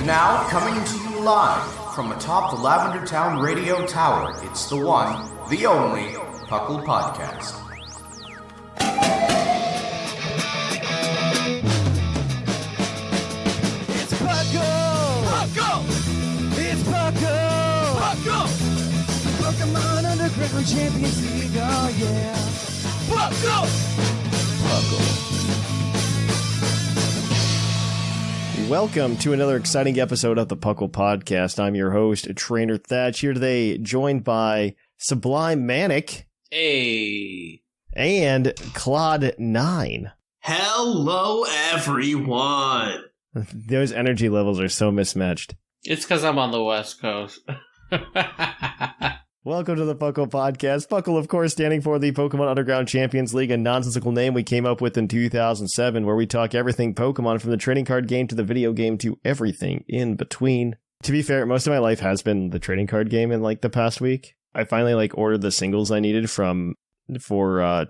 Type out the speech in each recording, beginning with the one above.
Now, coming to you live from atop the Lavender Town Radio Tower, it's the one, the only, PoGo. It's PoGo! PoGo! It's PoGo! PoGo! Pokemon Underground Champions League, oh yeah! PoGo! PoGo! Welcome to another exciting episode of the PoGo. I'm your host, Trainer Thatch, here today, joined by Sublimemanic. Hey. And Clod 9. Hello, everyone. Those energy levels are so mismatched. It's because I'm on the West Coast. Welcome to the PoGo. PoGo, of course, standing for the Pokemon Underground Champions League, a nonsensical name we came up with in 2007, where we talk everything Pokemon, from the trading card game to the video game to everything in between. To be fair, most of my life has been the trading card game in the past week. I finally ordered the singles I needed for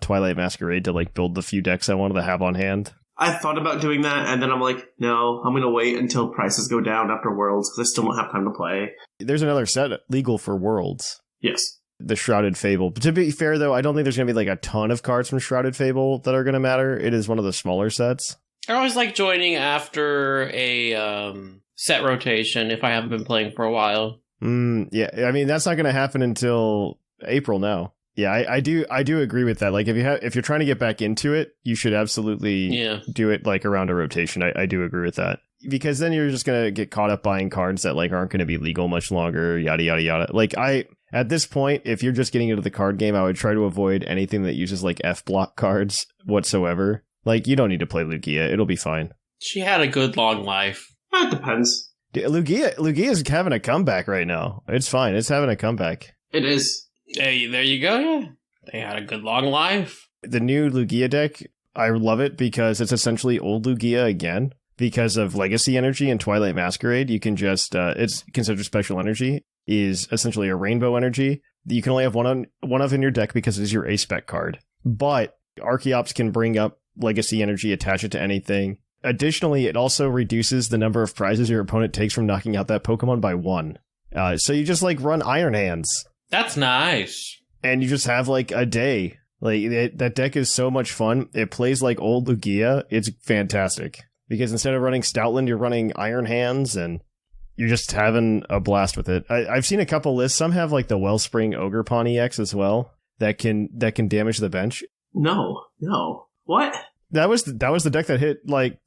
Twilight Masquerade to build the few decks I wanted to have on hand. I thought about doing that, and then I'm like, no, I'm going to wait until prices go down after Worlds, because I still don't have time to play. There's another set legal for Worlds. Yes. The Shrouded Fable. But to be fair, though, I don't think there's going to be a ton of cards from Shrouded Fable that are going to matter. It is one of the smaller sets. I always like joining after a set rotation if I haven't been playing for a while. Yeah, I mean, that's not going to happen until April now. Yeah, I do agree with that. If you're trying to get back into it, you should absolutely do it around a rotation. I do agree with that. Because then you're just going to get caught up buying cards that aren't going to be legal much longer, yada, yada, yada. At this point, if you're just getting into the card game, I would try to avoid anything that uses F-block cards whatsoever. You don't need to play Lugia. It'll be fine. She had a good long life. It depends. Lugia is having a comeback right now. It's fine. It's having a comeback. It is. Hey, there you go. Yeah. They had a good long life. The new Lugia deck, I love it because it's essentially old Lugia again. Because of Legacy Energy and Twilight Masquerade, you can just, it's considered special energy, is essentially a rainbow energy. You can only have one of in your deck because it's your A-Spec card. But Archeops can bring up Legacy Energy, attach it to anything. Additionally, it also reduces the number of prizes your opponent takes from knocking out that Pokemon by 1. So you just run Iron Hands. That's nice. And you just have a day. That deck is so much fun. It plays like old Lugia. It's fantastic. Because instead of running Stoutland, you're running Iron Hands, and you're just having a blast with it. I've seen a couple lists. Some have the Wellspring Ogerpon EX as well that can damage the bench. No. What? That was the deck that hit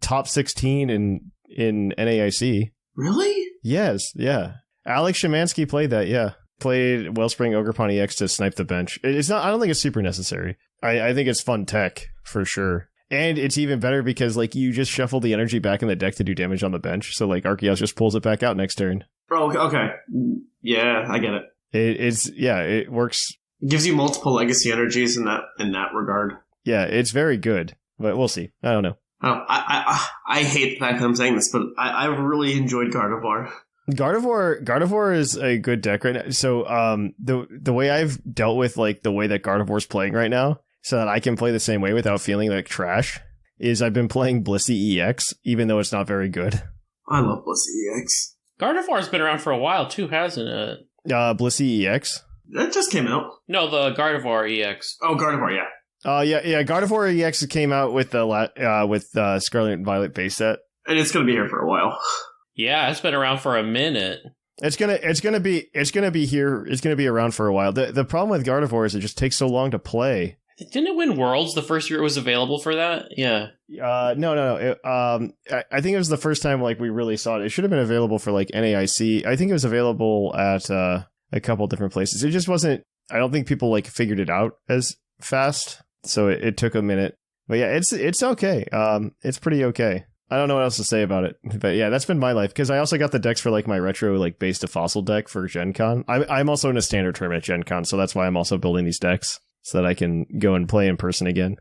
top 16 in NAIC. Really? Yes, yeah. Alex Szymanski played that. Yeah, played Wellspring Ogerpon EX to snipe the bench. It's not. I don't think it's super necessary. I think it's fun tech for sure. And it's even better because, you just shuffle the energy back in the deck to do damage on the bench. So, Arceus just pulls it back out next turn. Oh, okay. Yeah, I get it. It works. It gives you multiple legacy energies in that regard. Yeah, it's very good. But we'll see. I don't know. Oh, I hate the fact that I'm saying this, but I really enjoyed Gardevoir. Gardevoir is a good deck right now. So, the way I've dealt with, the way that Gardevoir's playing right now, so that I can play the same way without feeling like trash, is I've been playing Blissey EX, even though it's not very good. I love Blissey EX. Gardevoir's been around for a while, too, hasn't it? Blissey EX? That just came out. No, the Gardevoir EX. Oh, Gardevoir, yeah. Yeah. Gardevoir EX came out with the Scarlet and Violet base set. And it's going to be here for a while. Yeah, it's been around for a minute. It's gonna be here. It's gonna be around for a while. The problem with Gardevoir is it just takes so long to play. Didn't it win Worlds the first year it was available for that? Yeah. No. I think it was the first time we really saw it. It should have been available for NAIC. I think it was available at a couple different places. It just wasn't. I don't think people figured it out as fast, so it took a minute. But yeah, it's okay. It's pretty okay. I don't know what else to say about it, but yeah, that's been my life, because I also got the decks for my retro base to fossil deck for Gen Con. I'm also in a standard tournament at Gen Con, so that's why I'm also building these decks so that I can go and play in person again.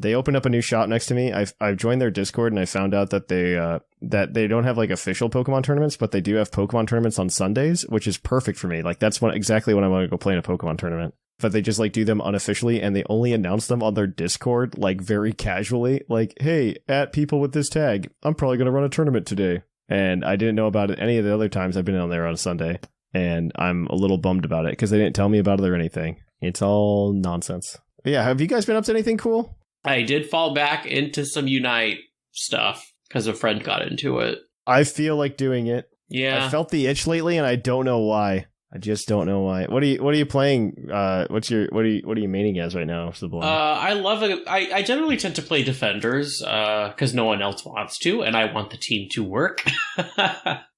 They opened up a new shop next to me. I've joined their Discord, and I found out that they don't have official Pokemon tournaments, but they do have Pokemon tournaments on Sundays, which is perfect for me. That's exactly when I want to go play in a Pokemon tournament. But they just do them unofficially, and they only announce them on their Discord very casually, hey, at people with this tag, I'm probably going to run a tournament today. and I didn't know about it any of the other times I've been on there on a Sunday, and I'm a little bummed about it because they didn't tell me about it or anything. It's all nonsense. But yeah, have you guys been up to anything cool? I did fall back into some Unite stuff because a friend got into it. I feel like doing it. Yeah. I felt the itch lately, and I don't know why. I just don't know why. What are you playing? What are you maining as right now, Sublime? I generally tend to play defenders because no one else wants to, and I want the team to work.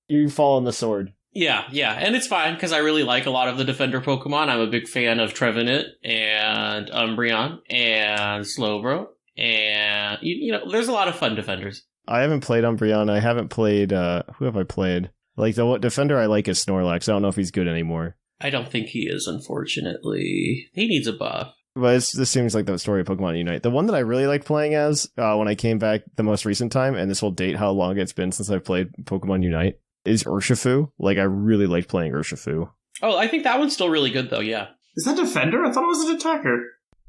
You fall on the sword. Yeah, and it's fine because I really like a lot of the defender Pokemon. I'm a big fan of Trevenant and Umbreon and Slowbro, and you know, there's a lot of fun defenders. I haven't played Umbreon. I haven't played. Who have I played? Like the defender I like is Snorlax. I don't know if he's good anymore. I don't think he is, unfortunately. He needs a buff. But this seems like the story of Pokemon Unite. The one that I really liked playing as when I came back the most recent time, and this will date how long it's been since I've played Pokemon Unite, is Urshifu. Like, I really liked playing Urshifu. Oh, I think that one's still really good, though, yeah. Is that defender? I thought it was an attacker.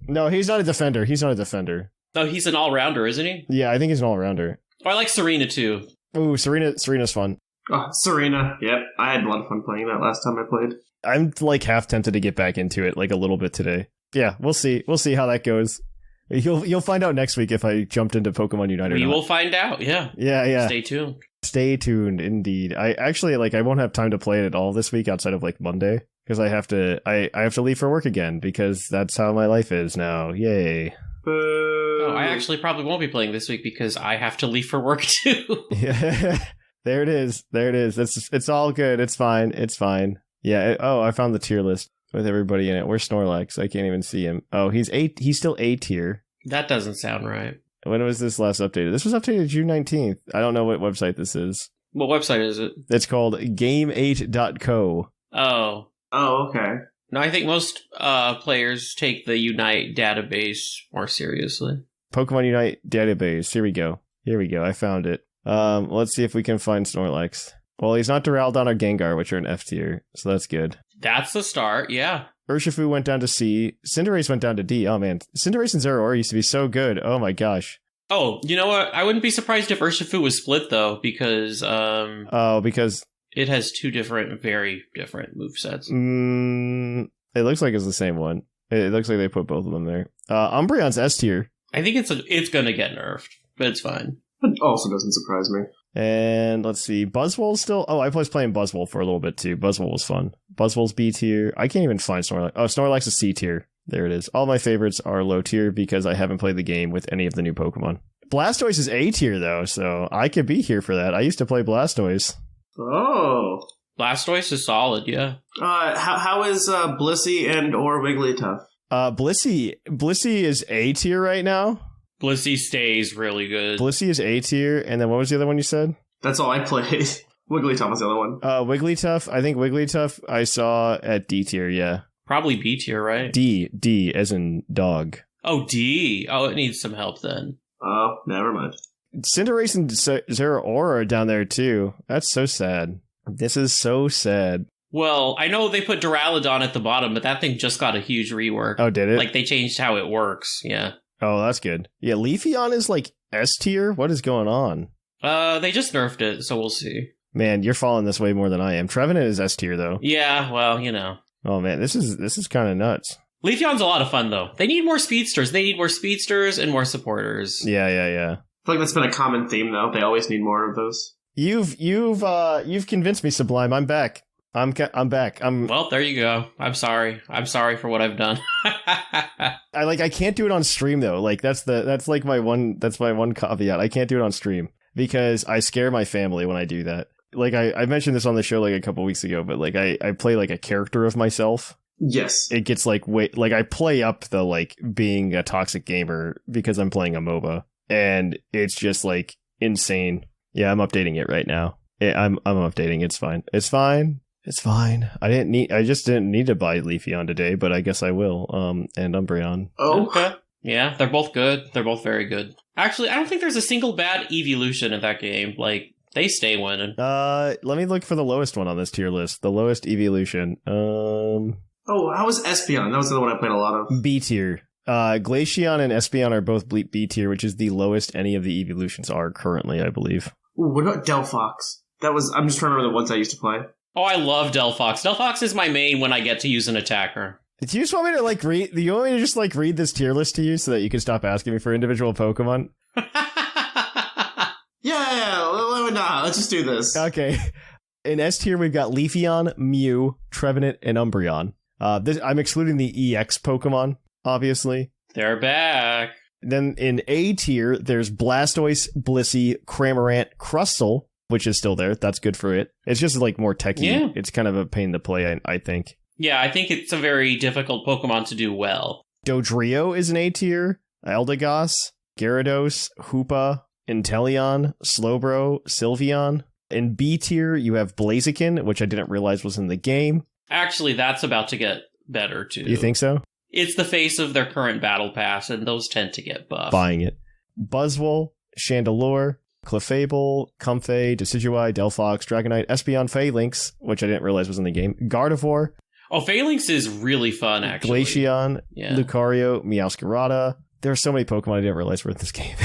No, he's not a defender. He's not a defender. Oh, he's an all-rounder, isn't he? Yeah, I think he's an all-rounder. Oh, I like Serena, too. Ooh, Serena's fun. Oh, Serena. Yep, I had a lot of fun playing that last time I played. I'm, like, half tempted to get back into it, like, a little bit today. Yeah, we'll see. We'll see how that goes. You'll find out next week if I jumped into Pokemon Unite or not. We will find out, yeah. Yeah. Stay tuned. Stay tuned, indeed. I actually, like, I won't have time to play it at all this week outside of, like, Monday. Because I have to leave for work again, because that's how my life is now. Yay. Oh, I actually probably won't be playing this week because I have to leave for work, too. Yeah. There it is. It's all good. It's fine. Yeah. I found the tier list with everybody in it. Where's Snorlax? I can't even see him. Oh, he's still A tier. That doesn't sound right. When was this last updated? This was updated June 19th. I don't know what website this is. What website is it? It's called game8.co. Oh, okay. No, I think most players take the Unite database more seriously. Pokemon Unite database. Here we go. I found it. Let's see if we can find Snorlax. Well, he's not Duraludon or Gengar, which are an F tier, so that's good. That's the start, yeah. Urshifu went down to C. Cinderace went down to D. Oh, man. Cinderace and Zeraora used to be so good. Oh, my gosh. Oh, you know what? I wouldn't be surprised if Urshifu was split, though, because... because... It has two very different movesets. It looks like it's the same one. It looks like they put both of them there. Umbreon's S tier. I think it's going to get nerfed, but it's fine. It also doesn't surprise me. And let's see, Buzzwole's still... Oh, I was playing Buzzwole for a little bit, too. Buzzwole was fun. Buzzwole's B tier. I can't even find Snorlax. Oh, Snorlax is C tier. There it is. All my favorites are low tier because I haven't played the game with any of the new Pokemon. Blastoise is A tier, though, so I could be here for that. I used to play Blastoise. Oh. Blastoise is solid, yeah. How is Blissey and or Wigglytuff? Blissey is A tier right now. Blissey stays really good. Blissey is A tier, and then what was the other one you said? That's all I played. Wigglytuff was the other one. Wigglytuff. I think Wigglytuff I saw at D tier, yeah. Probably B tier, right? D as in dog. Oh, D. Oh, it needs some help then. Oh, never mind. Cinderace and Zeraora are down there too. That's so sad. This is so sad. Well, I know they put Duraludon at the bottom, but that thing just got a huge rework. Oh, did it? Like, they changed how it works, yeah. Oh, that's good. Yeah, Leafeon is like S tier? What is going on? They just nerfed it, so we'll see. Man, you're following this way more than I am. Trevenant is S tier, though. Yeah, well, you know. Oh, man, this is kind of nuts. Leafeon's a lot of fun, though. They need more speedsters. They need more speedsters and more supporters. Yeah. I feel like that's been a common theme, though. They always need more of those. You've convinced me, Sublime. I'm back. I'm back. Well, there you go. I'm sorry for what I've done. I can't do it on stream though. Like that's my one caveat. I can't do it on stream because I scare my family when I do that. Like I mentioned this on the show like a couple weeks ago, but like I play like a character of myself. Yes. It gets like I play up the like being a toxic gamer because I'm playing a MOBA, and it's just like insane. Yeah, I'm updating it right now. I'm updating. It's fine. I just didn't need to buy Leafeon today, but I guess I will. And Umbreon. Oh, okay. Yeah, they're both good. They're both very good. Actually, I don't think there's a single bad evolution in that game. Like, they stay winning. Let me look for the lowest one on this tier list. The lowest evolution. Oh, how was Espeon? That was the one I played a lot of. B tier. Glaceon and Espeon are both B tier, which is the lowest any of the evolutions are currently, I believe. Ooh, what about Delphox? I'm just trying to remember the ones I used to play. Oh, I love Delphox. Delphox is my main when I get to use an attacker. Do you just want me to like read? Do you want me to just like read this tier list to you so that you can stop asking me for individual Pokemon? Yeah, why would not? Let's just do this. Okay. In S tier, we've got Leafeon, Mew, Trevenant, and Umbreon. I'm excluding the EX Pokemon, obviously. They're back. Then in A tier, there's Blastoise, Blissey, Cramorant, Crustle, which is still there. That's good for it. It's just like more techy. Yeah. It's kind of a pain to play, I think. Yeah, I think it's a very difficult Pokemon to do well. Dodrio is an A tier. Eldegoss, Gyarados, Hoopa, Inteleon, Slowbro, Sylveon. In B tier, you have Blaziken, which I didn't realize was in the game. Actually, that's about to get better, too. You think so? It's the face of their current battle pass, and those tend to get buffed. Buying it. Buzzwole, Chandelure, Clefable, Comfey, Decidueye, Delphox, Dragonite, Espeon, Phalanx, which I didn't realize was in the game, Gardevoir, Oh, Phalanx is really fun, actually. Glaceon, Yeah. Lucario, Meowscarada. There are so many Pokemon I didn't realize were in this game.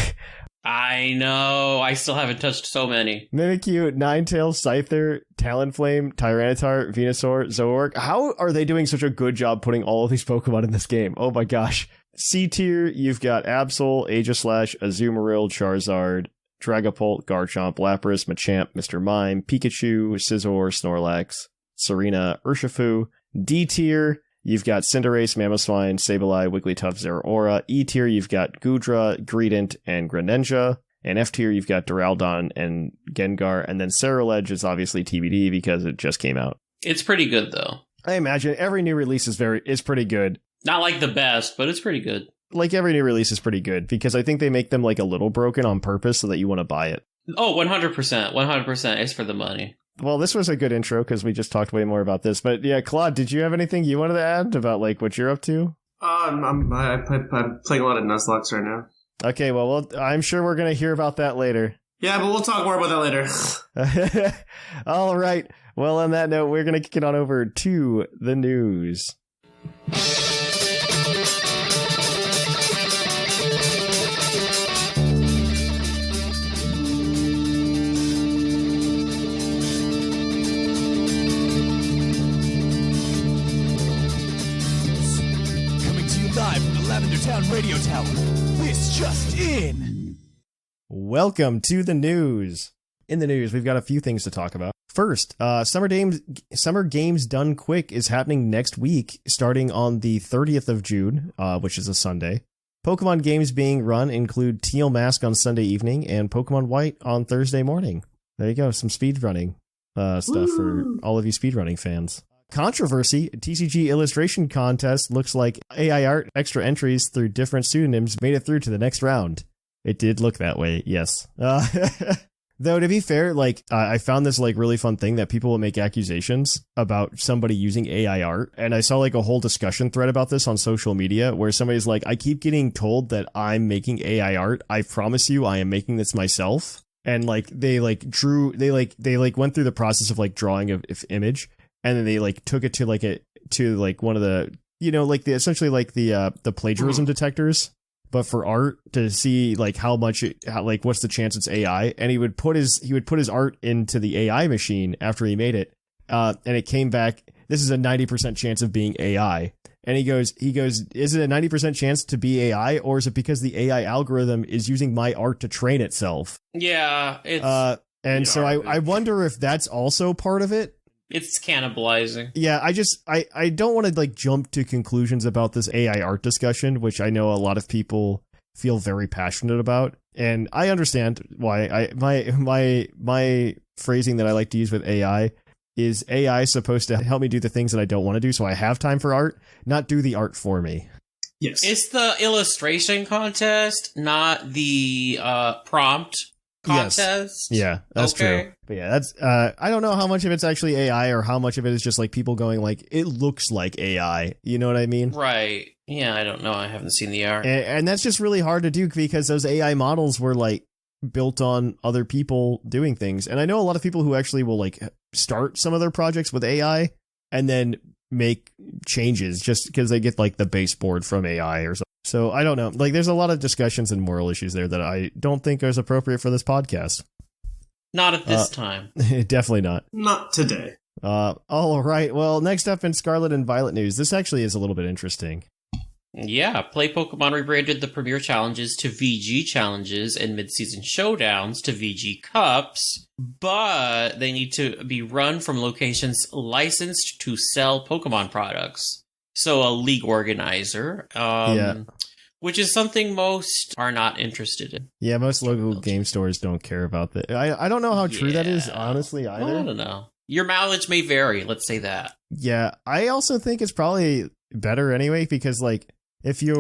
I know. I still haven't touched so many. Mimikyu, Ninetales, Scyther, Talonflame, Tyranitar, Venusaur, Zoroark. How are they doing such a good job putting all of these Pokemon in this game? Oh my gosh. C tier, you've got Absol, Aegislash, Azumarill, Charizard, Dragapult, Garchomp, Lapras, Machamp, Mr. Mime, Pikachu, Scizor, Snorlax, Serena, Urshifu. D tier, you've got Cinderace, Mamoswine, Sableye, Wigglytuff, Zeraora. E tier, you've got Goodra, Greedent, and Greninja. And F tier, you've got Duraludon and Gengar. And then Ceruledge is obviously TBD because it just came out. It's pretty good, though. I imagine every new release is pretty good. Not like the best, but it's pretty good. Like every new release is pretty good because I think they make them like a little broken on purpose so that you want to buy it. Oh, 100%. 100% is for the money. Well, this was a good intro because we just talked way more about this. But yeah, Claude, did you have anything you wanted to add about like what you're up to? I'm playing a lot of Nuzlocke right now. Okay, well, I'm sure we're going to hear about that later. Yeah, but we'll talk more about that later. All right. Well, on that note, we're going to kick it on over to the news. Live from the Lavender Town Radio Tower. This just in. Welcome to the news. In the news, we've got a few things to talk about. First, Summer Games Done Quick is happening next week, starting on the 30th of June, which is a Sunday. Pokemon games being run include Teal Mask on Sunday evening and Pokemon White on Thursday morning. There you go, some speedrunning stuff for all of you speedrunning fans. Controversy, TCG illustration contest looks like AI art extra entries through different pseudonyms made it through to the next round. It did look that way, yes. Though, to be fair, like, I found this, like, really fun thing that people will make accusations about somebody using AI art. And I saw, like, a whole discussion thread about this on social media where somebody's like, I keep getting told that I'm making AI art. I promise you I am making this myself. And, like, they went through the process of, like, drawing an image. And then they like took it to one of the, you know, like essentially the plagiarism detectors, but for art to see like what's the chance it's AI. And he would put his art into the AI machine after he made it. And it came back. This is a 90% chance of being AI. And he goes, is it a 90% chance to be AI, or is it because the AI algorithm is using my art to train itself? Yeah. It's, so I wonder if that's also part of it. It's cannibalizing. Yeah, I don't want to like jump to conclusions about this AI art discussion, which I know a lot of people feel very passionate about, and I understand why. My phrasing that I like to use with AI is AI supposed to help me do the things that I don't want to do, so I have time for art, not do the art for me. Yes, it's the illustration contest, not the prompt contest. Yes. Yeah, that's true. But yeah, that's I don't know how much of it's actually AI or how much of it is just like people going like, it looks like AI. You know what I mean? Right. Yeah, I don't know. I haven't seen the art. And that's just really hard to do because those AI models were like built on other people doing things. And I know a lot of people who actually will like start some of their projects with AI and then make changes just because they get like the baseboard from AI or something. So I don't know. Like there's a lot of discussions and moral issues there that I don't think is appropriate for this podcast. Not at this time. Definitely not. Not today. All right. Well, next up in Scarlet and Violet news, this actually is a little bit interesting. Yeah, Play Pokemon rebranded the Premier Challenges to VG Challenges and Mid-Season Showdowns to VG Cups, but they need to be run from locations licensed to sell Pokemon products. So a league organizer, which is something most are not interested in. Yeah, most local game stores don't care about that. I don't know how true that is, honestly, either. Well, I don't know. Your mileage may vary, let's say that. Yeah, I also think it's probably better anyway, because, like, if you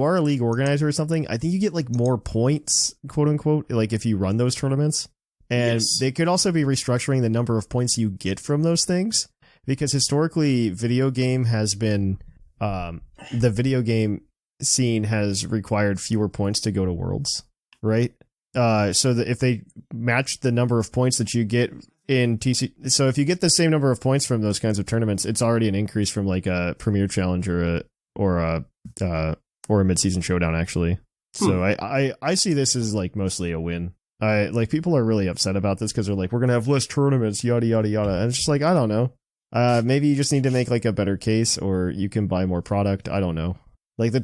are a league organizer or something, I think you get like more points, quote unquote, like if you run those tournaments. And they could also be restructuring the number of points you get from those things, because historically video game has been the video game scene has required fewer points to go to Worlds, right? So that if they match the number of points that you get in TC, so if you get the same number of points from those kinds of tournaments, it's already an increase from like a Premier Challenge or a mid-season showdown, actually. So I see this as like mostly a win. Like people are really upset about this because they're like, we're gonna have less tournaments, yada yada yada, and it's just like, I don't know. Maybe you just need to make like a better case, or you can buy more product. I don't know. Like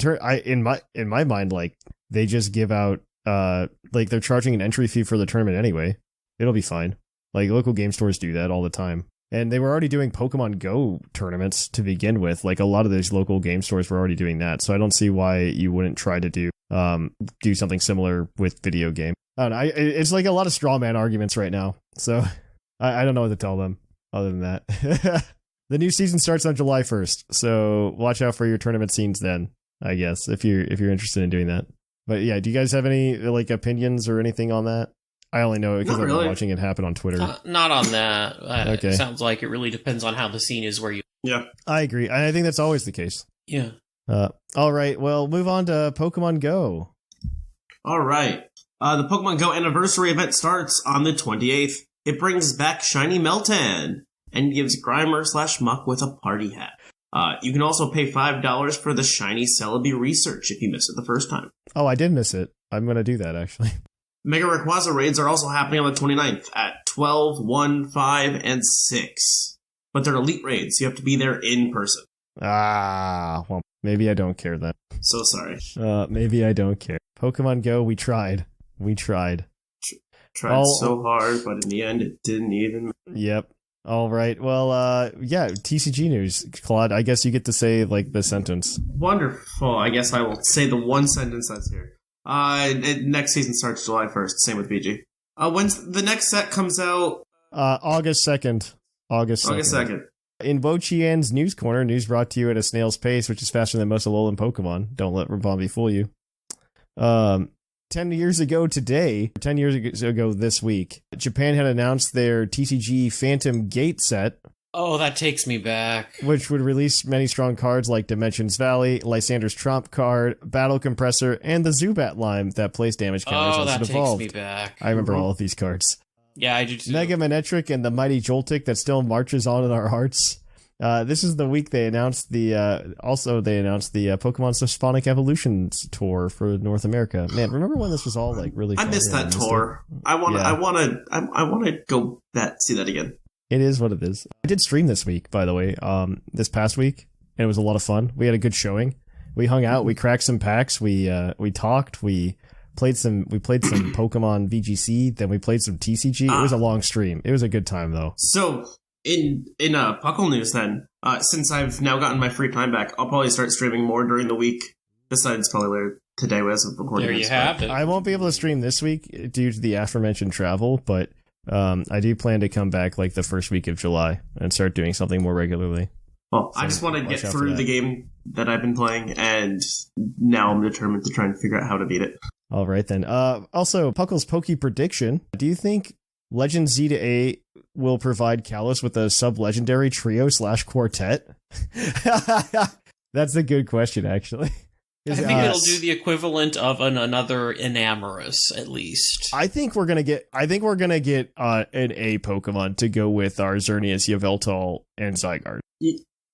in my mind, like they just give out like they're charging an entry fee for the tournament anyway. It'll be fine. Like local game stores do that all the time. And they were already doing Pokemon Go tournaments to begin with. Like a lot of these local game stores were already doing that. So I don't see why you wouldn't try to do something similar with video game. I don't know. It's like a lot of straw man arguments right now. So I don't know what to tell them other than that. The new season starts on July 1st. So watch out for your tournament scenes then, I guess, if you're interested in doing that. But yeah, do you guys have any like opinions or anything on that? I only know because I've been watching it happen on Twitter. Not on that. Okay. It sounds like it really depends on how the scene is where you... Yeah. I agree. I think that's always the case. Yeah. All right. Well, move on to Pokemon Go. All right. The Pokemon Go anniversary event starts on the 28th. It brings back Shiny Meltan and gives Grimer/Muck with a party hat. You can also pay $5 for the Shiny Celebi research if you missed it the first time. Oh, I did miss it. I'm going to do that, actually. Mega Rayquaza raids are also happening on the 29th at 12, 1, 5, and 6. But they're elite raids, so you have to be there in person. Well, maybe I don't care then. So sorry. Maybe I don't care. Pokemon Go, we tried. Tried so hard, but in the end, it didn't even... Yep. All right. Well, yeah, TCG news. Claude, I guess you get to say, like, the sentence. Wonderful. I guess I will say the one sentence that's here. Next season starts July 1st. Same with VG. When's the next set comes out? August 2nd. August 2nd. In Bo Chian's News Corner, news brought to you at a snail's pace, which is faster than most Alolan Pokemon. Don't let Rabombi fool you. 10 years ago this week, Japan had announced their TCG Phantom Gate set. Oh, that takes me back. Which would release many strong cards like Dimensions Valley, Lysander's Trump card, Battle Compressor, and the Zubat Lime that plays damage counters as it evolved. Takes me back. I remember all of these cards. Yeah, I do too. Mega Manectric and the Mighty Joltik that still marches on in our hearts. This is the week they announced the Pokemon Symphonic Evolutions tour for North America. Man, remember when this was all like really fun? I missed that tour. I want to go see that again. It is what it is. I did stream this week, by the way, this past week, and it was a lot of fun. We had a good showing. We hung out, we cracked some packs, we talked, we played some Pokemon VGC, then we played some TCG. It was a long stream. It was a good time though. So in Puckle news then, since I've now gotten my free time back, I'll probably start streaming more during the week. Besides probably later today as of recording. There you have it. I won't be able to stream this week due to the aforementioned travel, but I do plan to come back like the first week of July and start doing something more regularly. Well, so I just want to get through the game that I've been playing, and now I'm determined to try and figure out how to beat it. All right, then. Also, Puckle's Poke prediction. Do you think Legend Z to A will provide Kalos with a sub-legendary trio/quartet? That's a good question, actually. I think it'll do the equivalent of another Enamorous, at least. I think we're gonna get an A Pokemon to go with our Xerneas, Yveltal, and Zygarde.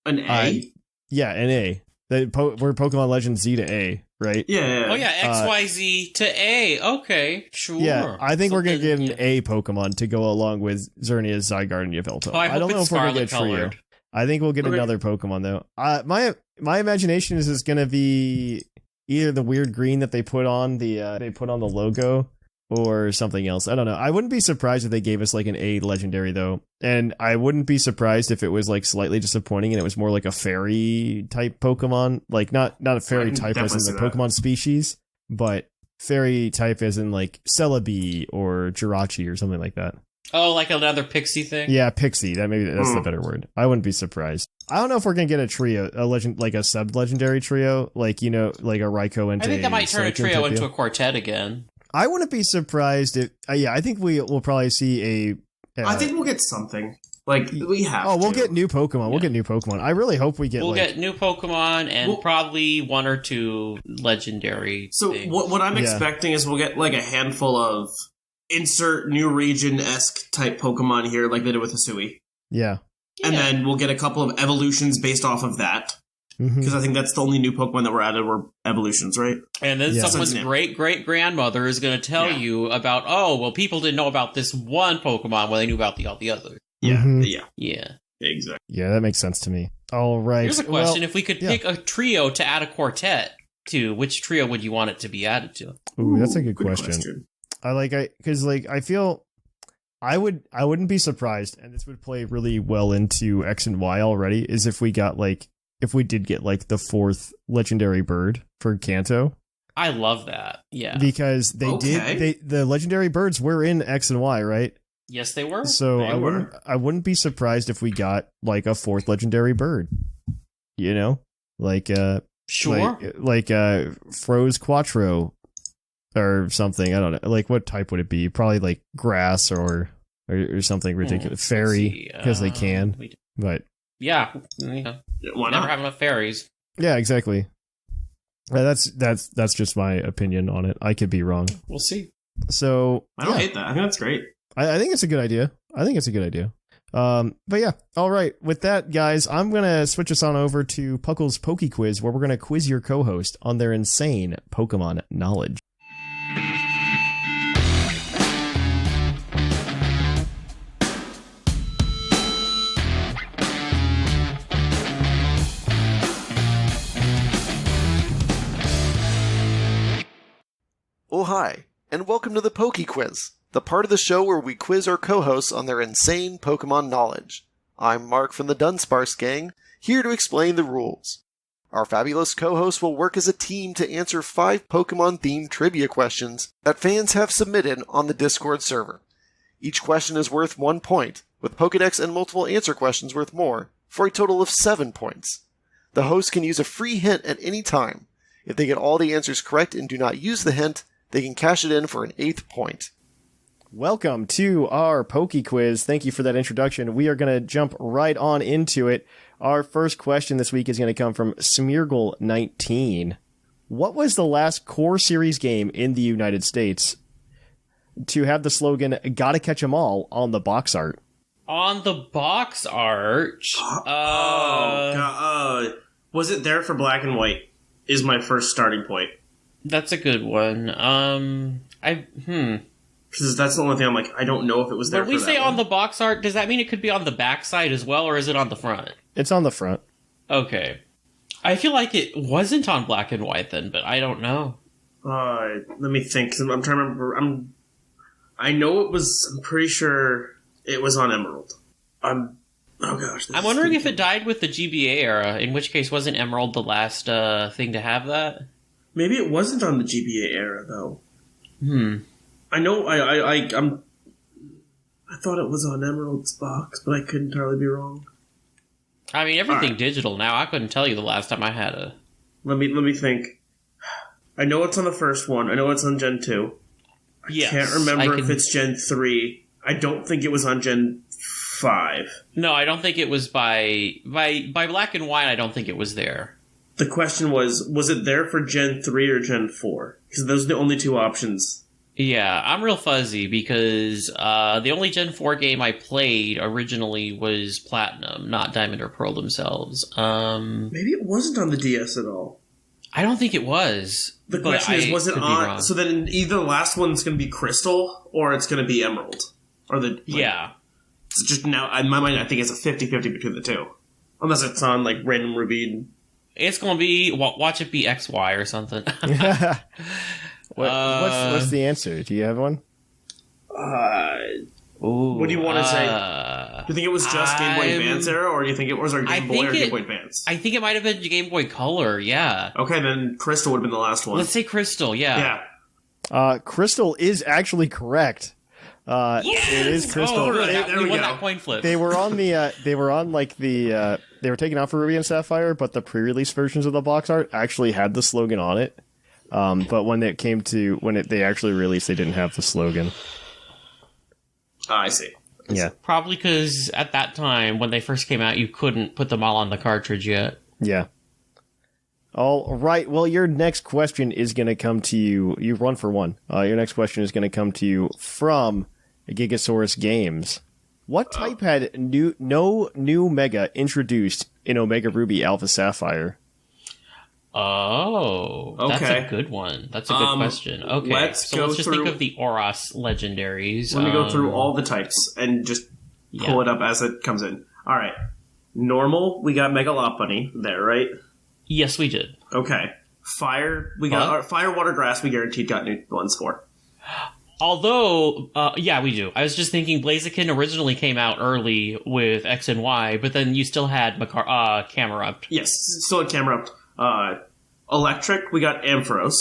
An A? Yeah, an A. We're Pokemon Legend Z to A, right? Yeah. Oh yeah, XYZ to A. Okay, sure. Yeah, I think we're gonna get an A Pokemon to go along with Xerneas, Zygarde, and Yveltal. Oh, I don't hope know it's if we're gonna get scarlet Trio. colored. I think we'll get another Pokemon though. My imagination is it's gonna be either the weird green that they put on the logo, or something else. I don't know. I wouldn't be surprised if they gave us like an A legendary though, and I wouldn't be surprised if it was like slightly disappointing and it was more like a fairy type Pokemon, like not a fairy type as in the Pokemon species, but fairy type as in like Celebi or Jirachi or something like that. Oh, like another pixie thing? Yeah, Pixie. That's the better word. I wouldn't be surprised. I don't know if we're gonna get a trio, a legend, like a sub-legendary trio, like like a Raikou into. I think that might turn a trio into a quartet again. I wouldn't be surprised if. I think we'll probably see a. I think we'll get something. Like we have. Oh, we'll get new Pokemon. Yeah. We'll get new Pokemon. I really hope we get. We'll get new Pokemon and probably one or two legendary. So things. what I'm expecting is we'll get like a handful of insert new region-esque type Pokemon here, like they did with Hisui. Yeah. And then we'll get a couple of evolutions based off of that. Because I think that's the only new Pokemon that were added were evolutions, right? And then someone's great-great-grandmother is going to tell you about, people didn't know about this one Pokemon when they knew about all the others. Yeah. Yeah. Exactly. Yeah, that makes sense to me. All right. Here's a question. If we could pick a trio to add a quartet to, which trio would you want it to be added to? Ooh, that's a good question. I feel I wouldn't be surprised, and this would play really well into X and Y already, is if we did get like the fourth legendary bird for Kanto. I love that. Yeah. Because the legendary birds were in X and Y, right? Yes, they were. So I wouldn't be surprised if we got like a fourth legendary bird. Sure. Like Froze Quattro or something. I don't know. Like what type would it be? Probably like grass or something ridiculous. Fairy, because they can. But yeah. Why Never not? have enough fairies. Yeah, exactly. That's just my opinion on it. I could be wrong. We'll see. So I don't hate that. I think that's great. I think it's a good idea. But yeah, all right. With that, guys, I'm gonna switch us on over to Puckle's Poke Quiz, where we're gonna quiz your co-host on their insane Pokemon knowledge. Oh, hi, and welcome to the Poke Quiz, the part of the show where we quiz our co-hosts on their insane Pokemon knowledge. I'm Mark from the Dunsparce Gang, here to explain the rules. Our fabulous co-hosts will work as a team to answer 5 Pokemon-themed trivia questions that fans have submitted on the Discord server. Each question is worth 1 point, with Pokedex and multiple answer questions worth more, for a total of 7 points. The host can use a free hint at any time. If they get all the answers correct and do not use the hint, they can cash it in for an 8th point. Welcome to our Poke Quiz. Thank you for that introduction. We are going to jump right on into it. Our first question this week is going to come from Smeargle19. What was the last Core Series game in the United States to have the slogan, "Gotta catch 'em all" on the box art? On the box art? Was it there for Black and White? Is my first starting point. That's a good one. Because that's the only thing I'm like, I don't know if it was there. When we say on the box art, does that mean it could be on the back side as well, or is it on the front? It's on the front. Okay. I feel like it wasn't on Black and White then, but I don't know. Let me think. I'm trying to remember. I know it was. I'm pretty sure it was on Emerald. Oh gosh. I'm wondering if it died with the GBA era, in which case wasn't Emerald the last thing to have that? Maybe it wasn't on the GBA era though. I know. I thought it was on Emerald's box, but I could entirely be wrong. I mean, everything digital now. I couldn't tell you the last time I had a. Let me think. I know it's on the first one. I know it's on Gen 2. Yes, I can't remember if it's Gen 3. I don't think it was on Gen 5. No, I don't think it was by Black and White. I don't think it was there. The question was it there for Gen 3 or Gen 4? Because those are the only two options Yeah, I'm real fuzzy because the only Gen 4 game I played originally was Platinum, not Diamond or Pearl themselves. Maybe it wasn't on the DS at all. I don't think it was. The question is, was it could be on? wrong. So then either the last one's going to be Crystal or it's going to be Emerald. Yeah. It's just now, in my mind, I think it's a 50-50 between the two. Unless it's on, like, Random Ruby. It's going to be, watch it be XY or something. What's the answer? Do you have one? What do you want to say? Do you think it was just Game Boy Advance era, or do you think it was our Game Boy or Game Boy Advance? I think it might have been Game Boy Color, yeah. Okay, then Crystal would have been the last one. Let's say Crystal, yeah. Yeah. Crystal is actually correct. It is Crystal. Oh, There we we won go. that coin flip. They were on they were taken out for Ruby and Sapphire, but the pre-release versions of the box art actually had the slogan on it. But when it came to they actually released, they didn't have the slogan. I see. Yeah. Probably because at that time, when they first came out, you couldn't put them all on the cartridge yet. Yeah. All right. Well, your next question is going to come to you. You've run for one. Your next question is going to come to you from Gigasaurus Games. What type had no new Mega introduced in Omega Ruby Alpha Sapphire? Oh, that's Okay. a good one. That's a good question. Okay, let's let's just think through- of the Oros legendaries. Let me go through all the types and just pull it up as it comes in. All right. Normal, we got Megalopony there, right? Yes, we did. Okay. Fire, we got Fire, Water, Grass. We guaranteed got new ones for. Although, yeah, we do. I was just thinking Blaziken originally came out early with X and Y, but then you still had Camerupt. Yes, still had Camera Up. Electric, we got Ampharos,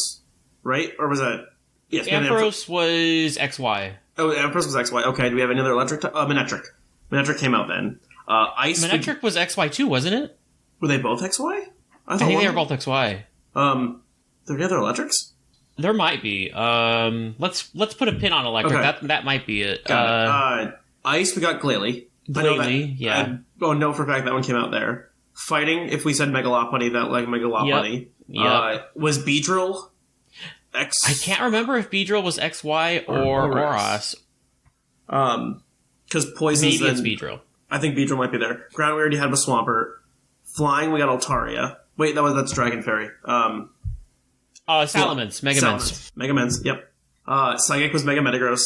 right? Or was that? Yes, we had Ampharos was XY. Oh, Ampharos was XY. Okay, do we have any other electric? Manectric. Manectric came out then. Ice. Manectric was XY too, wasn't it? Were they both XY? I think they were both XY. Are there any other electrics? There might be. Let's put a pin on electric. Okay. That might be it. Got it. Ice, we got Glalie. I know Glalie, that- yeah. no, for a fact that one came out there. Fighting, if we said Megalopony, that like Megalopony. Yep. Was Beedrill X? I can't remember if Beedrill was XY or Oros. Because Poison's Maybe it's then- Beedrill. I think Beedrill might be there. Ground we already had with Swampert. Flying, we got Altaria. Wait, that's Dragon Fairy. Salamence, Megamence. Megamence, yep. Psychic was Mega Metagross.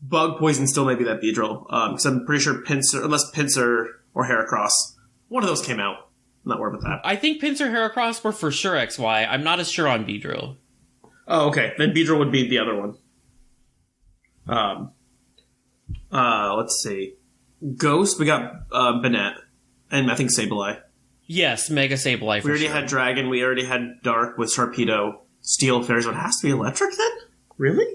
Bug Poison still may be that Beedrill. Because I'm pretty sure Pinsir, unless Pinsir or Heracross. One of those came out. I'm not worried about that. I think Pinsir Heracross were for sure XY. I'm not as sure on Beedrill. Oh, okay. Then Beedrill would be the other one. Let's see. Ghost, we got Banette. And I think Sableye. Yes, Mega Sableye for We already sure. had Dragon. We already had Dark with Sharpedo. Steel Fairy. So it has to be electric then? Really?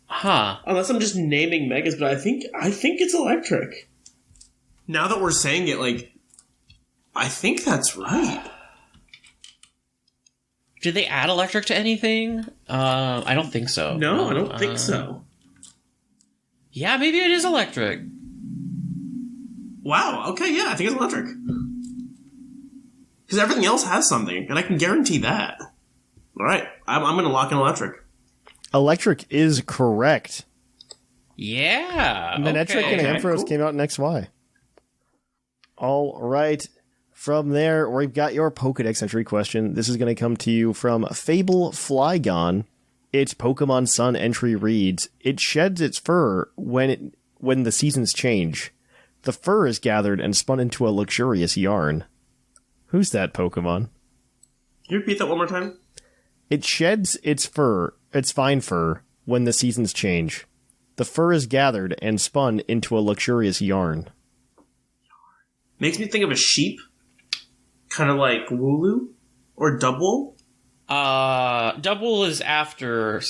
Huh. Unless I'm just naming Megas, but I think it's electric. Now that we're saying it, like, I think that's right. Did they add electric to anything? I don't think so. No, I don't think so. Yeah, maybe it is electric. Wow, okay, yeah, I think it's electric. Because everything else has something, and I can guarantee that. Alright, I'm going to lock in electric. Electric is correct. Yeah. Manectric okay. and Ampharos cool. came out in XY. All right. From there, we've got your Pokedex entry question. This is going to come to you from Fable Flygon. Its Pokemon Sun entry reads, "It sheds its fur when the seasons change. The fur is gathered and spun into a luxurious yarn." Who's that Pokemon? Can you repeat that one more time? It sheds its fine fur, when the seasons change. The fur is gathered and spun into a luxurious yarn. Makes me think of a sheep. Kind of like Wooloo or Dubwool. Double is after.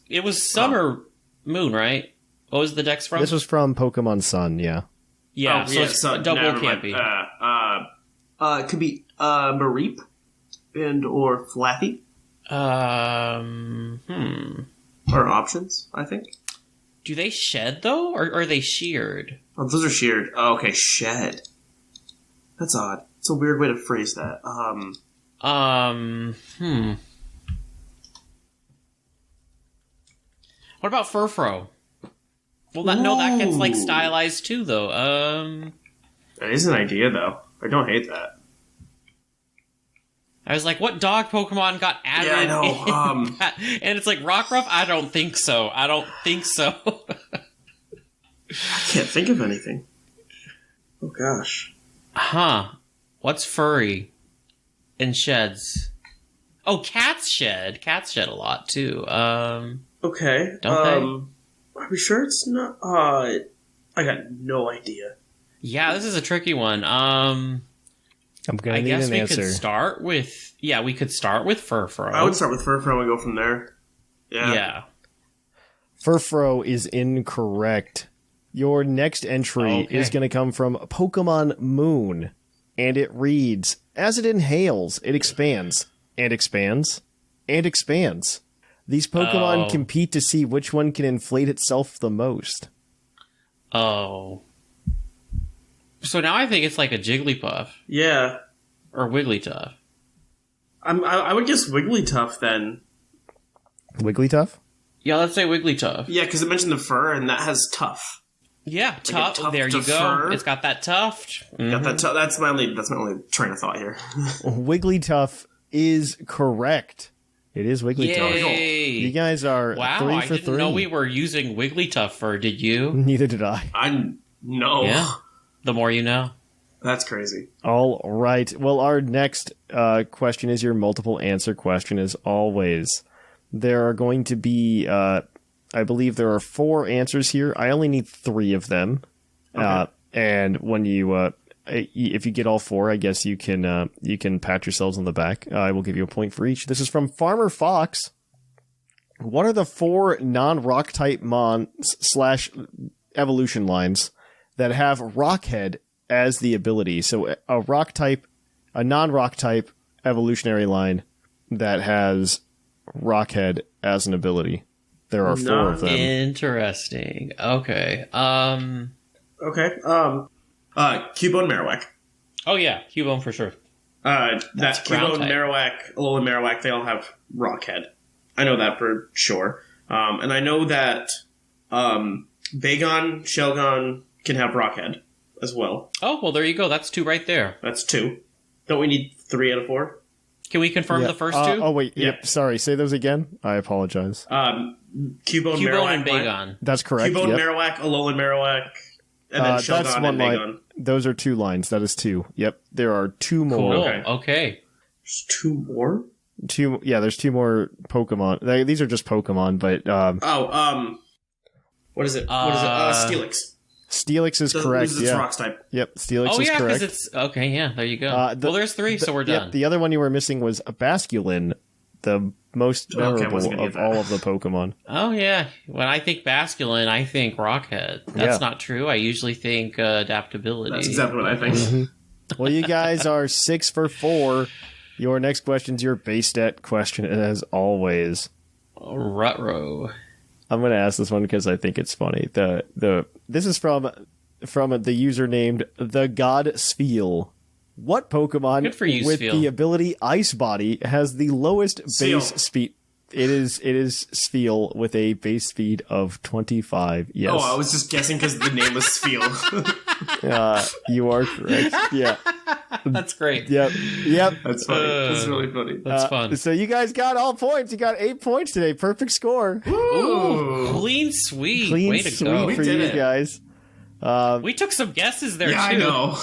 It was Sun or Moon, right? What was the dex from? This was from Pokemon Sun, yeah. Yeah, so it's Double never can't mind. be. It could be Mareep and or Flappy are options, I think. Do they shed though, or are they sheared? Oh, those are sheared. Oh, okay, shed. That's odd. It's a weird way to phrase that. What about Furfro? Well, that gets like stylized too, though. That is an idea, though. I don't hate that. I was like, what dog Pokemon got added? Yeah, I know. And it's like Rockruff? I don't think so. I can't think of anything. Oh, gosh. Huh. What's furry? And sheds? Oh, cats shed. Cats shed a lot, too. Okay. Don't they? Are we sure it's not... I got no idea. Yeah, this is a tricky one. I'm gonna I need guess an we answer. could start with... Yeah, we could start with Furfro. I would start with Furfro and go from there. Yeah. Furfro is incorrect. Your next entry Okay. is going to come from Pokemon Moon, and it reads, as it inhales, it expands, and expands, and expands. These Pokemon compete to see which one can inflate itself the most. Oh. So now I think it's like a Jigglypuff. Yeah. Or Wigglytuff. I would guess Wigglytuff, then. Wigglytuff? Yeah, let's say Wigglytuff. Yeah, because it mentioned the fur, and that has tough. Yeah, tuft. tuft There you of go. fur. It's got that tuft. Got that that's my only train of thought here. Wigglytuff is correct. It is Wigglytuff. Yay! You guys are Wow, 3 I for didn't 3. know we were using Wigglytuff fur, did you? Neither did I. I know. Yeah. The more you know. That's crazy. All right. Well, our next question is your multiple answer question, as always. There are going to be, I believe there are 4 answers here. I only need 3 of them. Okay. And when you, if you get all 4, I guess you can pat yourselves on the back. I will give you a point for each. This is from Farmer Fox. What are the 4 non-rock type /evolution lines that have Rockhead as the ability? So a non-rock type evolutionary line that has Rockhead as an ability. There are 4 of them. Interesting. Okay. Okay. Cubone Marowak. Oh yeah, Cubone for sure. That ground Cubone, type. Marowak, Alolan Marowak, they all have Rockhead. I know that for sure. And I know that Bagon, Shelgon can have Rockhead as well. Oh, well there you go. That's 2 right there. That's 2. Don't we need 3 out of 4? Can we confirm the first 2? Oh, wait. Yeah. Yep. Sorry. Say those again. I apologize. Cubone, Cubone Marowak, and Bagon. That's correct. Cubone, Yep. Marowak, Alolan Marowak, and then That's Shelgon one and line. Bagon. Those are 2 lines. That is 2. Yep. There are 2 more. Cool. Okay. Okay. There's 2 more? There's 2 more Pokemon. These are just Pokemon, but What is it? Steelix. Steelix is correct. This is its rocks type. Yep. Steelix Oh is yeah, correct. because it's okay. Yeah, there you go. Well, there's 3, so we're done. Yep, the other one you were missing was a Basculin, the most Okay, I memorable wasn't gonna of get that. all of the Pokemon. Oh yeah. When I think Basculin, I think Rockhead. That's Yeah. not true. I usually think adaptability. That's exactly what I think. Mm-hmm. Well, you guys are 6 for 4. Your next question's your base stat question, as always. Rutro. I'm going to ask this one because I think it's funny. This is from the user named the God Sfeel. What Pokemon Good for you, with Sfeel. the ability Ice Body has the lowest Sfeel. base speed? It is Sfeel with a base speed of 25. Yes. Oh, I was just guessing because the name was Sfeel. You are correct. Yeah. That's great. Yep. That's funny. That's really funny. That's fun. So you guys got all points. You got 8 points today. Perfect score. Ooh, clean sweep. Clean Way to sweep go. We for did you it. guys. We took some guesses there Yeah, too. I know.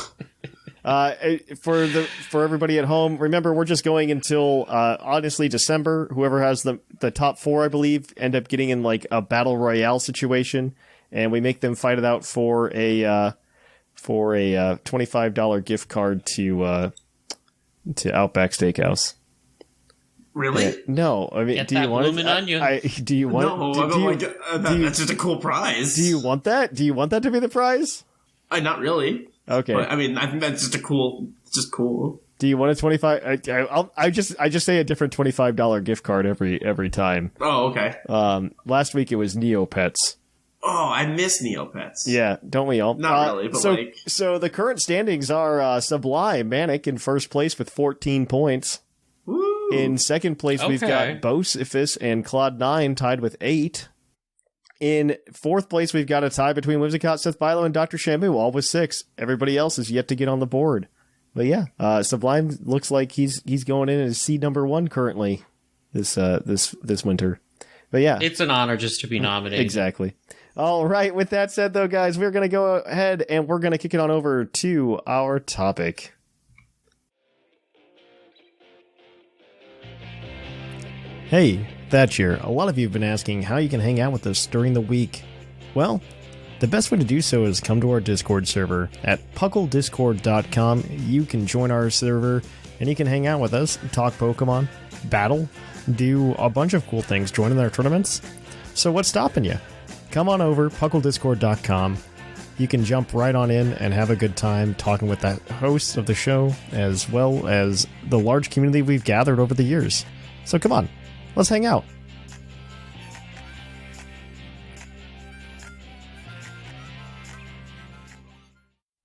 For everybody at home, remember we're just going until honestly December. Whoever has the top 4, I believe, end up getting in like a battle royale situation, and we make them fight it out for a $25 gift card to Outback Steakhouse. Really? No, I mean, Get do that you want bloomin' onion. Do you want? No, that's just a cool prize. Do you want that? Do you want that to be the prize? Not really. Okay. But, I mean, I think that's just cool. Do you want a 25? I just say a different $25 gift card every time. Oh, okay. Last week it was Neopets. Oh, I miss Neopets. Yeah, don't we all? Not really, but so the current standings are Sublimemanic in first place with 14 points. Woo. In second place, we've Okay. got Bocephus and Clod 9 tied with 8. In fourth place, we've got a tie between Whimsicott, Seth Bilo, and Dr. Shamu, all with 6. Everybody else is yet to get on the board. But yeah, Sublime looks like he's going in as seed number 1 currently this winter. But yeah. It's an honor just to be nominated. Exactly. All right. With that said, though, guys, we're going to go ahead and we're going to kick it on over to our topic. Hey, Thatch here. A lot of you have been asking how you can hang out with us during the week. Well, the best way to do so is come to our Discord server at puclpodcast.com. You can join our server and you can hang out with us, talk Pokemon, battle, do a bunch of cool things, join in our tournaments. So what's stopping you? Come on over, puclpodcast.com. You can jump right on in and have a good time talking with the hosts of the show, as well as the large community we've gathered over the years. So come on, let's hang out.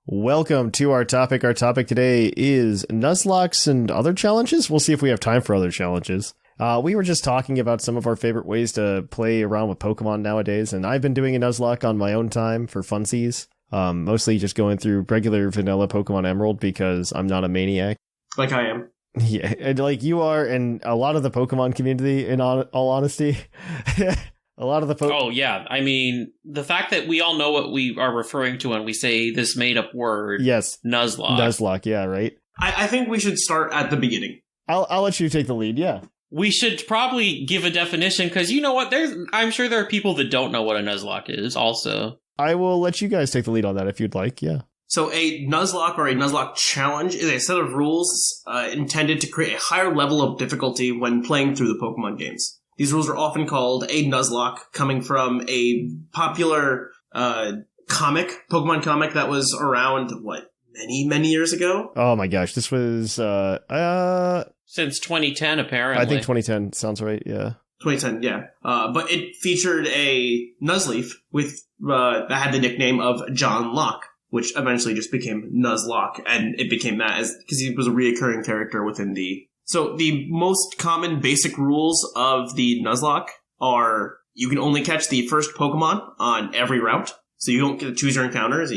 Welcome to our topic. Our topic today is Nuzlocks and other challenges. We'll see if we have time for other challenges. We were just talking about some of our favorite ways to play around with Pokemon nowadays, and I've been doing a Nuzlocke on my own time for funsies. Mostly just going through regular vanilla Pokemon Emerald because I'm not a maniac. Like I am. Yeah, and like you are, and a lot of the Pokemon community, in all honesty. A lot of the Oh, yeah. I mean, the fact that we all know what we are referring to when we say this made-up word. Yes. Nuzlocke. Nuzlocke, yeah, right? I think we should start at the beginning. I'll let you take the lead, yeah. We should probably give a definition, because you know what? I'm sure there are people that don't know what a Nuzlocke is also. I will let you guys take the lead on that if you'd like, yeah. So a Nuzlocke or a Nuzlocke challenge is a set of rules intended to create a higher level of difficulty when playing through the Pokemon games. These rules are often called a Nuzlocke, coming from a popular Pokemon comic that was around, many years ago? Oh my gosh, this was... Since 2010, apparently. I think 2010 sounds right, yeah. 2010, yeah. But it featured a Nuzleaf that had the nickname of John Locke, which eventually just became Nuzlocke, and it became that because he was a reoccurring character within the... So the most common basic rules of the Nuzlocke are you can only catch the first Pokemon on every route, so you don't get to choose your encounters.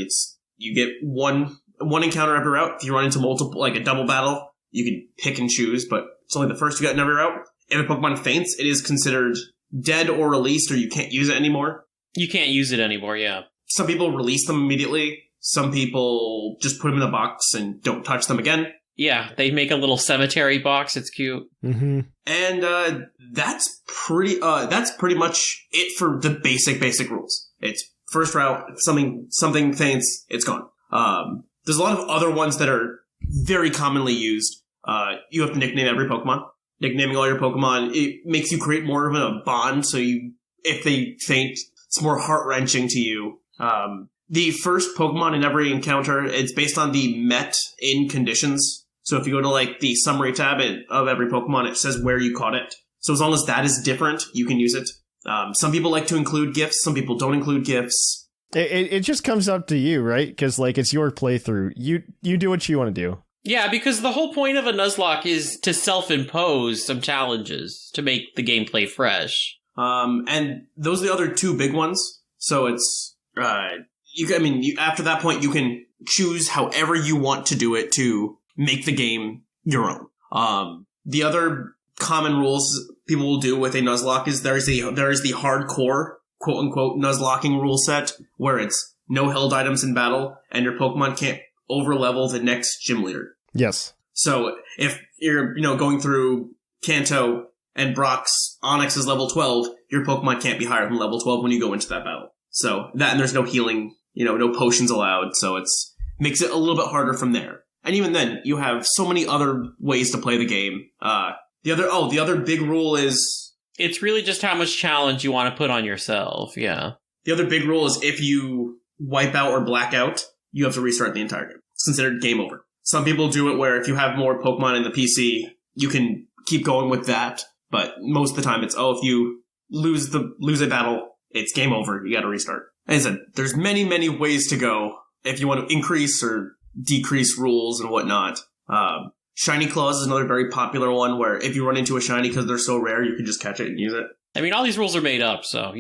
You get one encounter every route. If you run into multiple, like a double battle, you can pick and choose, but it's only the first you get in every route. If a Pokemon faints, it is considered dead or released, or you can't use it anymore. You can't use it anymore, yeah. Some people release them immediately. Some people just put them in a box and don't touch them again. Yeah, they make a little cemetery box. It's cute. Mm-hmm. And that's pretty much it for the basic rules. It's first route, something faints, it's gone. There's a lot of other ones that are very commonly used. You have to nickname every Pokemon. Nicknaming all your Pokemon, it makes you create more of a bond, so if they faint, it's more heart-wrenching to you. The first Pokemon in every encounter, it's based on the met in conditions. So if you go to the summary tab of every Pokemon, it says where you caught it. So as long as that is different, you can use it. Some people like to include gifts. Some people don't include gifts. It just comes up to you, right? Because it's your playthrough. You do what you want to do. Yeah, because the whole point of a Nuzlocke is to self-impose some challenges to make the gameplay fresh. And those are the other two big ones. So it's after that point, you can choose however you want to do it to make the game your own. The other common rules people will do with a Nuzlocke is there is the hardcore, quote unquote, Nuzlocking rule set, where it's no held items in battle, and your Pokemon can't overlevel the next gym leader. Yes. So if you're, going through Kanto and Brock's Onix is level 12, your Pokemon can't be higher than level 12 when you go into that battle. So that, and there's no healing, no potions allowed, so makes it a little bit harder from there. And even then, you have so many other ways to play the game. The other big rule is... It's really just how much challenge you want to put on yourself, yeah. The other big rule is if you wipe out or black out, you have to restart the entire game. It's considered game over. Some people do it where if you have more Pokemon in the PC, you can keep going with that. But most of the time, it's, if you lose a battle, it's game over. You got to restart. As I said, there's many, many ways to go if you want to increase or decrease rules and whatnot. Shiny Claws is another very popular one where if you run into a shiny because they're so rare, you can just catch it and use it. I mean, all these rules are made up, so,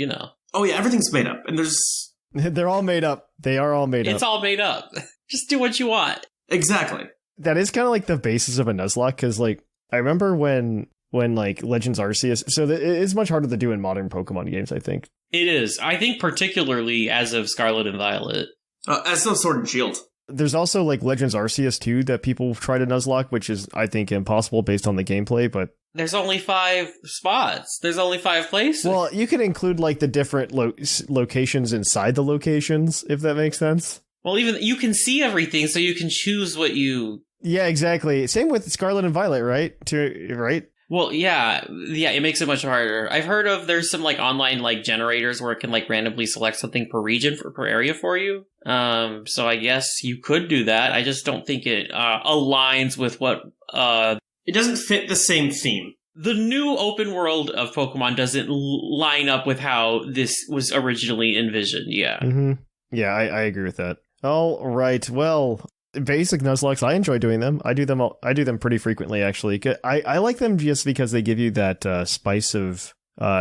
Oh yeah, everything's made up, and there's They're all made up. They are all made up. It's all made up. Just do what you want. exactly. That is kind of like the basis of a Nuzlocke, because like I remember when like Legends Arceus, so it's much harder to do in modern Pokemon games, I think. It is. I think particularly as of Scarlet and Violet. As no Sword and Shield. There's also like Legends Arceus 2 that people try to Nuzlocke, which is, I think, impossible based on the gameplay, but... There's only 5 spots. There's only 5 places. Well, you can include like the different locations inside the locations, if that makes sense. Well, even you can see everything, so you can choose what you... Yeah, exactly. Same with Scarlet and Violet, right? Right? Well, yeah, it makes it much harder. I've heard of there's some like online like generators where it can like randomly select something per region per area for you. So I guess you could do that. I just don't think it aligns with what It doesn't fit the same theme. the new open world of Pokemon doesn't line up with how this was originally envisioned. Yeah. Mm-hmm. Yeah, I agree with that. All right. Well, basic Nuzlocks, I enjoy doing them. I do them pretty frequently, actually. I like them just because they give you that spice of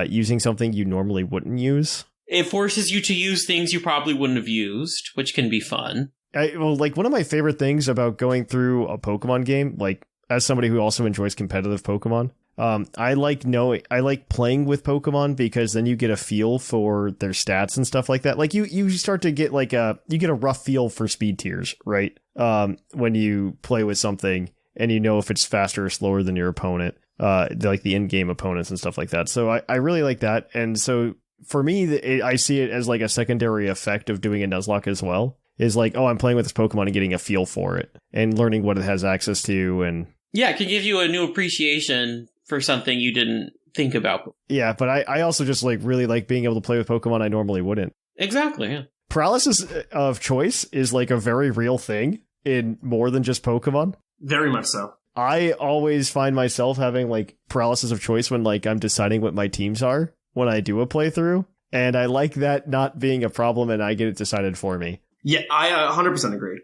using something you normally wouldn't use. It forces you to use things you probably wouldn't have used, which can be fun. Like one of my favorite things about going through a Pokemon game, like as somebody who also enjoys competitive Pokemon, I like playing with Pokemon because then you get a feel for their stats and stuff like that. Like you start to get you get a rough feel for speed tiers, right? When you play with something and you know if it's faster or slower than your opponent, like the in-game opponents and stuff like that. So I really like that. And so for me, I see it as like a secondary effect of doing a Nuzlocke as well. Is like, oh, I'm playing with this Pokemon and getting a feel for it and learning what it has access to. And yeah, it can give you a new appreciation for something you didn't think about. Yeah, but I also just like really like being able to play with Pokemon I normally wouldn't. Exactly, yeah. Paralysis of choice is like a very real thing in more than just Pokemon. Very much so. I always find myself having like paralysis of choice when like I'm deciding what my teams are when I do a playthrough. And I like that not being a problem and I get it decided for me. Yeah, I 100% agree.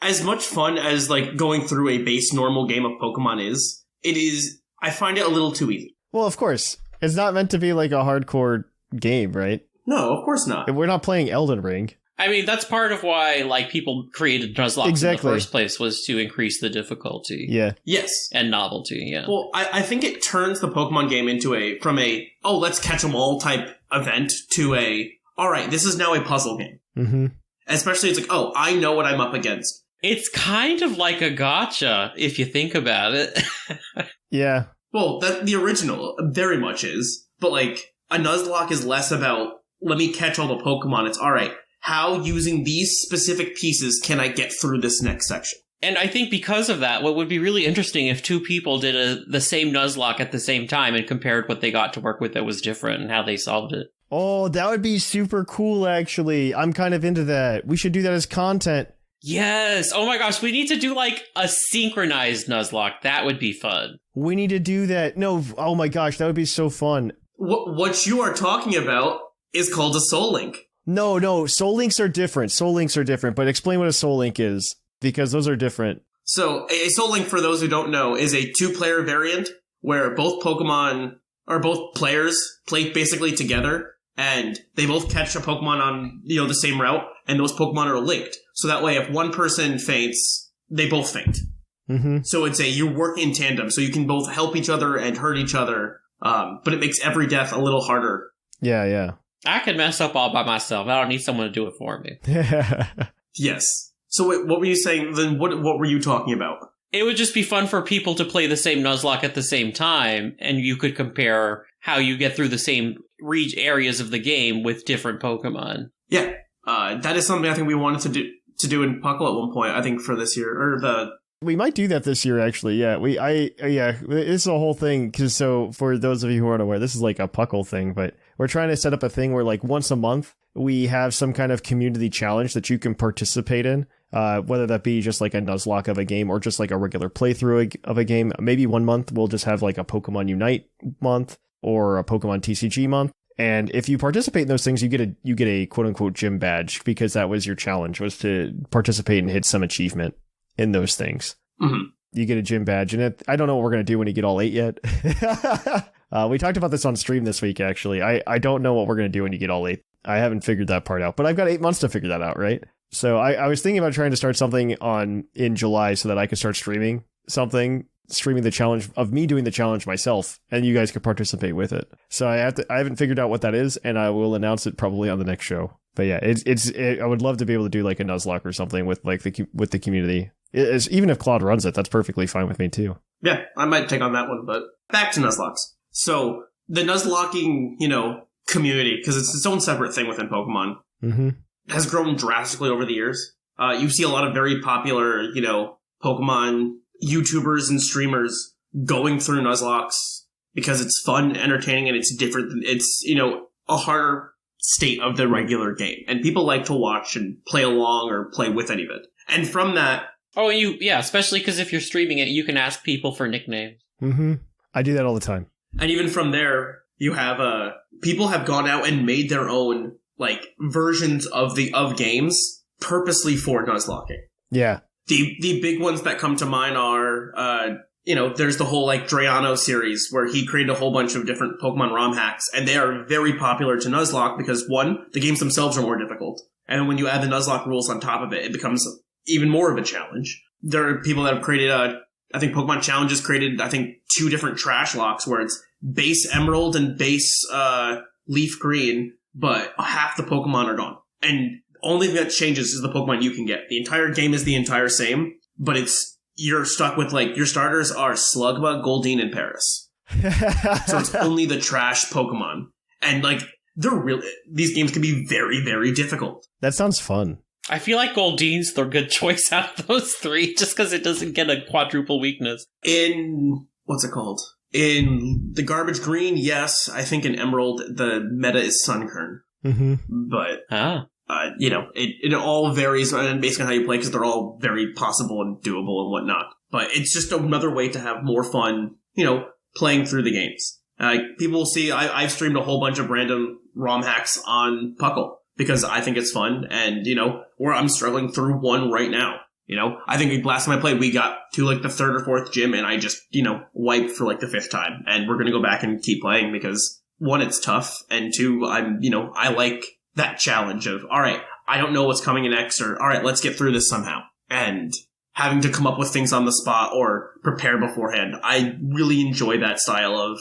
As much fun as like going through a base normal game of Pokemon is, I find it a little too easy. Well, of course. It's not meant to be like a hardcore game, right? No, of course not. We're not playing Elden Ring. I mean, that's part of why like people created Nuzlocke in the first place, was to increase the difficulty. Yeah. Yes. And novelty, yeah. Well, I think it turns the Pokemon game into from a let's catch 'em all type event to all right, this is now a puzzle game. Mm-hmm. Especially it's like, I know what I'm up against. It's kind of like a gacha, if you think about it. Yeah. Well, the original very much is. But, like, a Nuzlocke is less about, let me catch all the Pokemon. It's, all right, how using these specific pieces can I get through this next section? And I think because of that, what would be really interesting if 2 people did the same Nuzlocke at the same time and compared what they got to work with that was different and how they solved it. Oh, that would be super cool, actually. I'm kind of into that. We should do that as content. Yes. Oh my gosh, we need to do like a synchronized Nuzlocke. That would be fun. We need to do that. No, oh my gosh, that would be so fun. What you are talking about is called a Soul Link. No, Soul Links are different. But explain what a Soul Link is, because those are different. So, a Soul Link, for those who don't know, is a 2-player variant where both Pokemon, or both players, play basically together. And they both catch a Pokemon on, the same route, and those Pokemon are linked. So that way, if one person faints, they both faint. Mm-hmm. So it's you work in tandem, so you can both help each other and hurt each other. But it makes every death a little harder. Yeah. I can mess up all by myself. I don't need someone to do it for me. Yes. So wait, what were you saying? Then what were you talking about? It would just be fun for people to play the same Nuzlocke at the same time, and you could compare how you get through the same areas of the game with different Pokemon. Yeah, that is something I think we wanted to do in Puckle at one point. I think for this year we might do that this year. Actually, yeah. It's a whole thing. Because so for those of you who aren't aware, this is like a Puckle thing, but we're trying to set up a thing where like once a month we have some kind of community challenge that you can participate in. Whether that be just like a Nuzlocke of a game or just like a regular playthrough of a game. Maybe 1 month we'll just have like a Pokemon Unite month or a Pokemon TCG month. And if you participate in those things, you get a quote unquote gym badge, because that was your challenge, was to participate and hit some achievement in those things. Mm-hmm. You get a gym badge, and I don't know what we're going to do when you get all 8 yet. We talked about this on stream this week, actually. I don't know what we're going to do when you get all 8. I haven't figured that part out, but I've got 8 months to figure that out, right? So I was thinking about trying to start something in July so that I could start streaming the challenge of me doing the challenge myself, and you guys could participate with it. So I haven't figured out what that is, and I will announce it probably on the next show. But yeah, I would love to be able to do like a Nuzlocke or something with like with the community. Even if Clod runs it, that's perfectly fine with me too. Yeah, I might take on that one, but back to Nuzlockes. So the Nuzlocking, community, because it's its own separate thing within Pokemon, has grown drastically over the years. You see a lot of very popular, Pokemon YouTubers and streamers going through Nuzlockes because it's fun, entertaining, and it's different. It's, a harder state of the regular game. And people like to watch and play along or play with any of it. And from that... Oh, especially because if you're streaming it, you can ask people for nicknames. I do that all the time. And even from there, you have people have gone out and made their own versions of games purposely for Nuzlocking. Yeah. The big ones that come to mind are there's the whole Drayano series where he created a whole bunch of different Pokemon ROM hacks, and they are very popular to Nuzlocke because one, the games themselves are more difficult, and when you add the Nuzlocke rules on top of it, it becomes even more of a challenge. There are people that have created I think Pokemon Challenges created 2 different trash locks where it's base Emerald and base Leaf Green, but half the Pokemon are gone. And only thing that changes is the Pokemon you can get. The entire game is the entire same, but you're stuck with your starters are Slugma, Goldeen, and Paris. So it's only the trash Pokemon. And these games can be very, very difficult. That sounds fun. I feel like Goldeen's the good choice out of those 3, just because it doesn't get a quadruple weakness. In, what's it called? In the Garbage Green, yes. I think in Emerald, the meta is Sunkern. But, it all varies based on how you play, because they're all very possible and doable and whatnot. But it's just another way to have more fun, playing through the games. People will see, I've streamed a whole bunch of random ROM hacks on Puckle, because I think it's fun, and, where I'm struggling through one right now. I think last time I played, we got to the 3rd or 4th gym, and I just, wiped for the 5th time. And we're going to go back and keep playing because, 1, it's tough, and 2, I like that challenge of, all right, I don't know what's coming next, or all right, let's get through this somehow. And having to come up with things on the spot or prepare beforehand. I really enjoy that style of,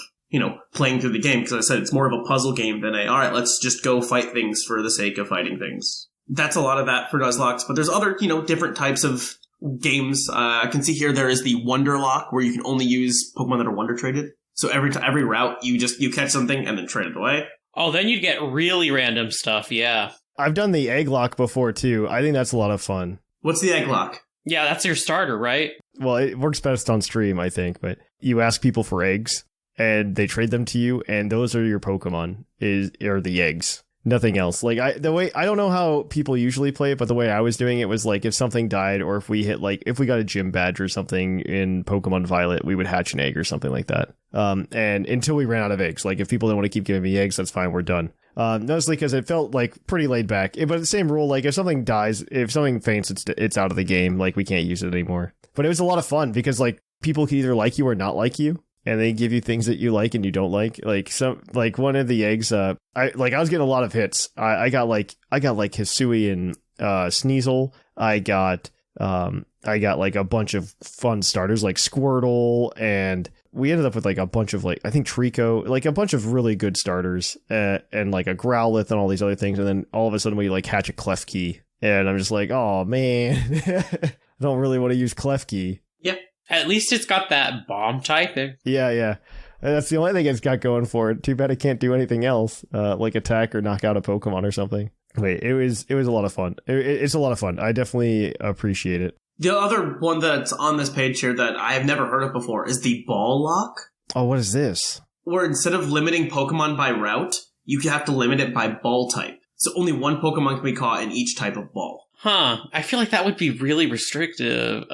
playing through the game, because I said it's more of a puzzle game than all right, let's just go fight things for the sake of fighting things. That's a lot of that for Nuzlocke, but there's other, different types of games. I can see here there is the Wonder Lock, where you can only use Pokemon that are Wonder traded. So every route, you catch something and then trade it away. Oh, then you'd get really random stuff, yeah. I've done the Egg Lock before, too. I think that's a lot of fun. What's the Egg Lock? Yeah, that's your starter, right? Well, it works best on stream, I think, but you ask people for eggs, and they trade them to you, and those are your Pokemon, are the eggs. Nothing else. I don't know how people usually play it, but the way I was doing it was if something died, or if we hit if we got a gym badge or something in Pokemon Violet, we would hatch an egg or something like that. And until we ran out of eggs, if people don't want to keep giving me eggs, that's fine, we're done. Mostly because it felt pretty laid back. But the same rule, if something dies, if something faints, it's out of the game. We can't use it anymore. But it was a lot of fun because people can either like you or not like you. And they give you things that you like and you don't like. One of the eggs, I was getting a lot of hits. I got Hisui and Sneasel. I got a bunch of fun starters like Squirtle, and we ended up with a bunch of I think Trico, a bunch of really good starters, and a Growlithe and all these other things. And then all of a sudden we hatch a Klefki, and I'm just oh man, I don't really want to use Klefki. Yeah. At least it's got that bomb typing. Yeah. That's the only thing it's got going for it. Too bad it can't do anything else, attack or knock out a Pokemon or something. Wait, it was a lot of fun. It's a lot of fun. I definitely appreciate it. The other one that's on this page here that I have never heard of before is the Ball Lock. Oh, what is this? Where instead of limiting Pokemon by route, you have to limit it by ball type. So only one Pokemon can be caught in each type of ball. Huh. I feel like that would be really restrictive.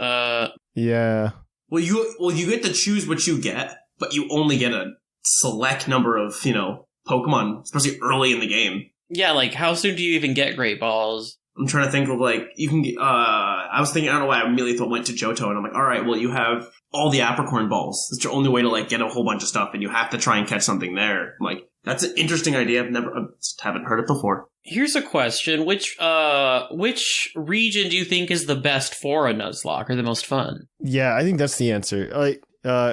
Yeah. Well, you get to choose what you get, but you only get a select number of, Pokemon, especially early in the game. Yeah, how soon do you even get Great Balls? I'm trying to think of, you can get, I was thinking, I don't know why I immediately went to Johto, and I'm like, all right, well, you have all the apricorn balls. That's your only way to like get a whole bunch of stuff, and you have to try and catch something there. I'm like, that's an interesting idea. I just haven't heard it before. Here's a question: Which region do you think is the best for a Nuzlocke or the most fun? Yeah, I think that's the answer. Like,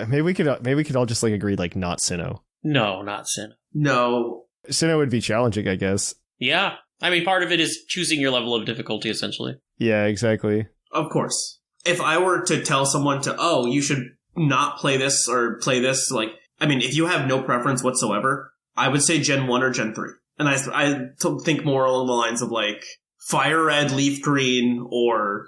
maybe we could all just like agree like not Sinnoh. No, not Sinnoh. No. Sinnoh would be challenging, I guess. Yeah. I mean, part of it is choosing your level of difficulty, essentially. Yeah, exactly. Of course. If I were to tell someone to, oh, you should not play this or play this, like, I mean, if you have no preference whatsoever, I would say Gen 1 or Gen 3. And I think more along the lines of, like, Fire Red, Leaf Green, or...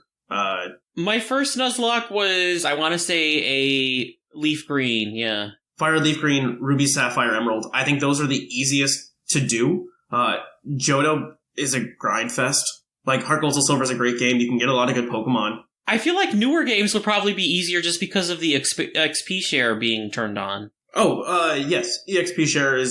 My first Nuzlocke was, I want to say, a Leaf Green, yeah. Fire, Leaf Green, Ruby, Sapphire, Emerald. I think those are the easiest to do. Johto is a grind fest. Like, Heart Gold Soul Silver is a great game. You can get a lot of good Pokemon. I feel like newer games would probably be easier just because of the XP share being turned on. Oh, yes. EXP share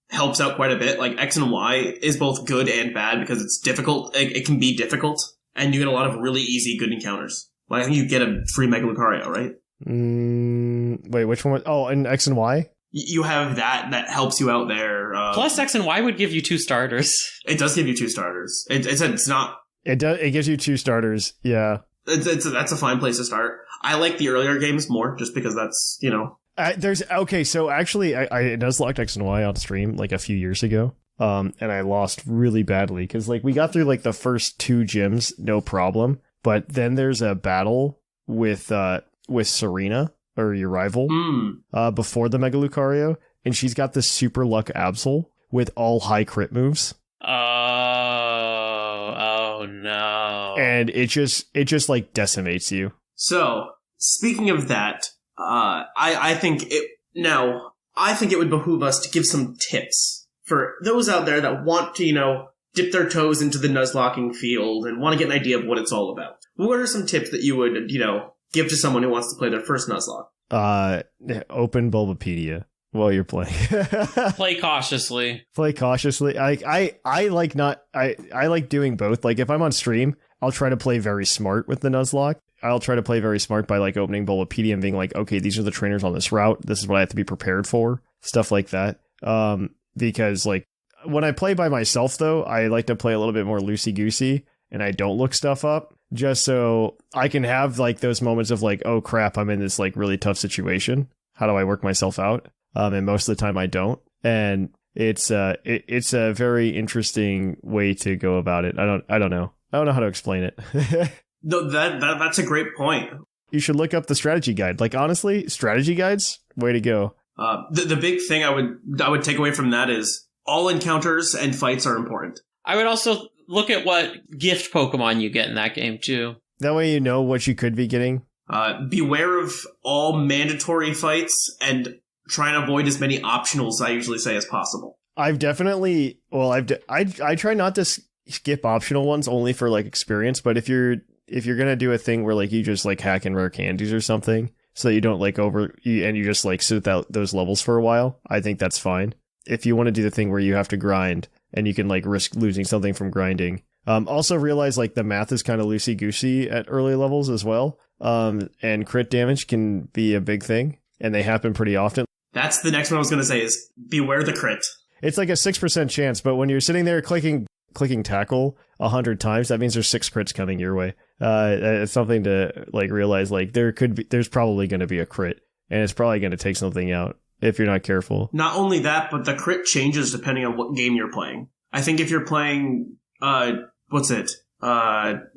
helps out quite a bit. Like, X and Y is both good and bad because it's difficult. It can be difficult. And you get a lot of really easy, good encounters. Like, I think you get a free Mega Lucario, right? Wait, which one was... Oh, and X and Y? You have that helps you out there. Plus, X and Y would give you 2 starters. It does give you 2 starters. It's not... It does. It gives you 2 starters, yeah. That's a fine place to start. I like the earlier games more, just because that's, you know... So actually, I Nuzlocked X and Y on stream, like, a few years ago. And I lost really badly, because, like, we got through, like, the first 2 gyms, no problem. But then there's a battle with Serena, or your rival, before the Mega Lucario, and she's got this Super Luck Absol with all high crit moves. Oh no. And it just like decimates you. So, speaking of that, I think it would behoove us to give some tips for those out there that want to, you know, dip their toes into the Nuzlocking field and want to get an idea of what it's all about. What are some tips that you would, you know, give to someone who wants to play their first Nuzlocke? Open Bulbapedia while you're playing. Play cautiously. Play cautiously. I like doing both. Like, if I'm on stream, I'll try to play very smart with the Nuzlocke. I'll try to play very smart by, like, opening Bulbapedia and being like, okay, these are the trainers on this route. This is what I have to be prepared for. Stuff like that. Because, like, when I play by myself, though, I like to play a little bit more loosey-goosey, and I don't look stuff up, just so I can have, like, those moments of, like, oh, crap, I'm in this, like, really tough situation. How do I work myself out? And most of the time I don't. And it's a very interesting way to go about it. I don't know. I don't know how to explain it. No, that's a great point. You should look up the strategy guide. Like, honestly, strategy guides, way to go. The big thing I would take away from that is all encounters and fights are important. I would also look at what gift Pokemon you get in that game, too. That way you know what you could be getting. Beware of all mandatory fights and try and avoid as many optionals, I usually say, as possible. I've definitely... Well, I try not to skip optional ones only for, like, experience, but if you're gonna do a thing where, like, you just, like, hack and rare candies or something, so that you don't, like, and you just, like, sit out those levels for a while, I think that's fine. If you want to do the thing where you have to grind, and you can, like, risk losing something from grinding. Also realize, like, the math is kind of loosey-goosey at early levels as well. And crit damage can be a big thing, and they happen pretty often. That's the next one I was going to say is beware the crit. It's like a 6% chance, but when you're sitting there clicking tackle 100 times, that means there's 6 crits coming your way. It's something to, like, realize, like, there's probably going to be a crit, and it's probably going to take something out if you're not careful. Not only that, but the crit changes depending on what game you're playing. I think if you're playing,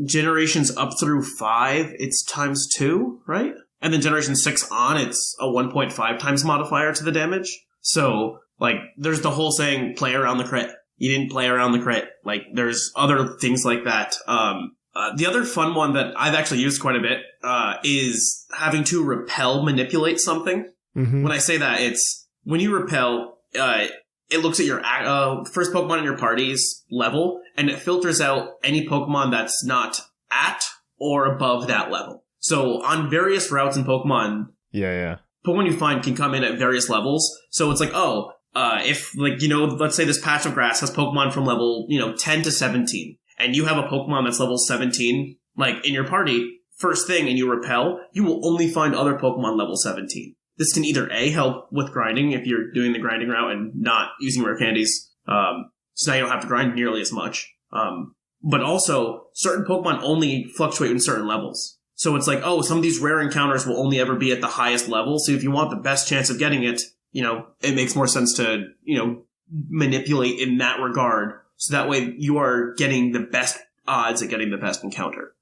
generations up through 5, it's ×2, right? And then generation 6 on, it's a 1.5 times modifier to the damage. So, like, there's the whole saying, play around the crit. You didn't play around the crit. Like, there's other things like that. The other fun one that I've actually used quite a bit, is having to repel manipulate something. Mm-hmm. When I say that, it's when you repel, it looks at your first Pokemon in your party's level, and it filters out any Pokemon that's not at or above that level. So on various routes in Pokemon, Pokemon you find can come in at various levels. So it's like, if, like, you know, let's say this patch of grass has Pokemon from level, 10 to 17, and you have a Pokemon that's level 17, like, in your party, first thing and you repel, you will only find other Pokemon level 17. This can either A, help with grinding if you're doing the grinding route and not using rare candies, so now you don't have to grind nearly as much. But also, certain Pokemon only fluctuate in certain levels. So it's like, oh, some of these rare encounters will only ever be at the highest level, so if you want the best chance of getting it, it makes more sense to, manipulate in that regard, so that way you are getting the best odds at getting the best encounter.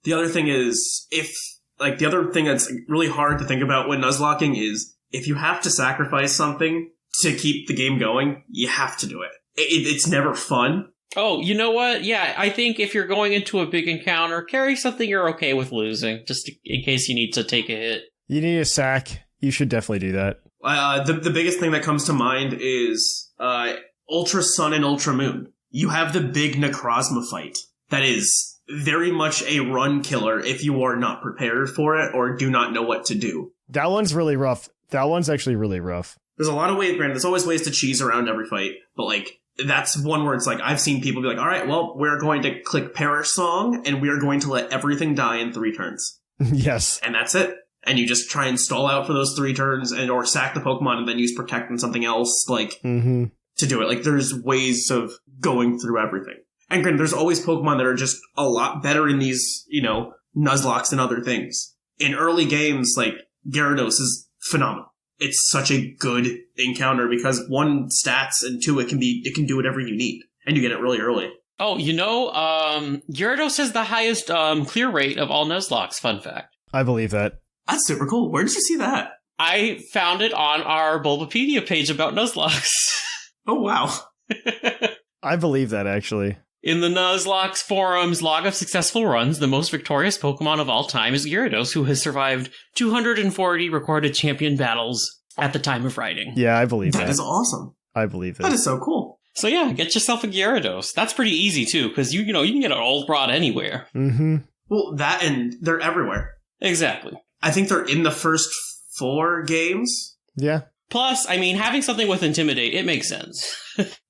The other thing is, the other thing that's really hard to think about when nuzlocking is, if you have to sacrifice something to keep the game going, you have to do it. It's never fun. Oh, you know what? Yeah, I think if you're going into a big encounter, carry something you're okay with losing, just in case you need to take a hit. You need a sack. You should definitely do that. The biggest thing that comes to mind is Ultra Sun and Ultra Moon. You have the big Necrozma fight that is very much a run killer if you are not prepared for it or do not know what to do. That one's really rough. That one's actually really rough. There's a lot of ways, granted, there's always ways to cheese around every fight, but that's one where it's I've seen people be like, all right, well, we're going to click Perish Song and we are going to let everything die in 3 turns. Yes. And that's it. And you just try and stall out for those 3 turns or sack the Pokemon and then use Protect and something else, to do it. There's ways of going through everything. And granted, there's always Pokemon that are just a lot better in these, Nuzlocks and other things. In early games, Gyarados is phenomenal. It's such a good encounter because 1, stats, and 2, it can do whatever you need. And you get it really early. Oh, Gyarados has the highest clear rate of all Nuzlocks, fun fact. I believe that. That's super cool. Where did you see that? I found it on our Bulbapedia page about Nuzlocke. Oh, wow. I believe that, actually. In the Nuzlocke forums log of successful runs, the most victorious Pokemon of all time is Gyarados, who has survived 240 recorded champion battles at the time of writing. Yeah, I believe that. That is awesome. I believe that. That is so cool. So yeah, get yourself a Gyarados. That's pretty easy, too, because you can get an old rod anywhere. Mm-hmm. Well, that and they're everywhere. Exactly. I think they're in the first 4 games. Yeah. Plus, having something with Intimidate, it makes sense.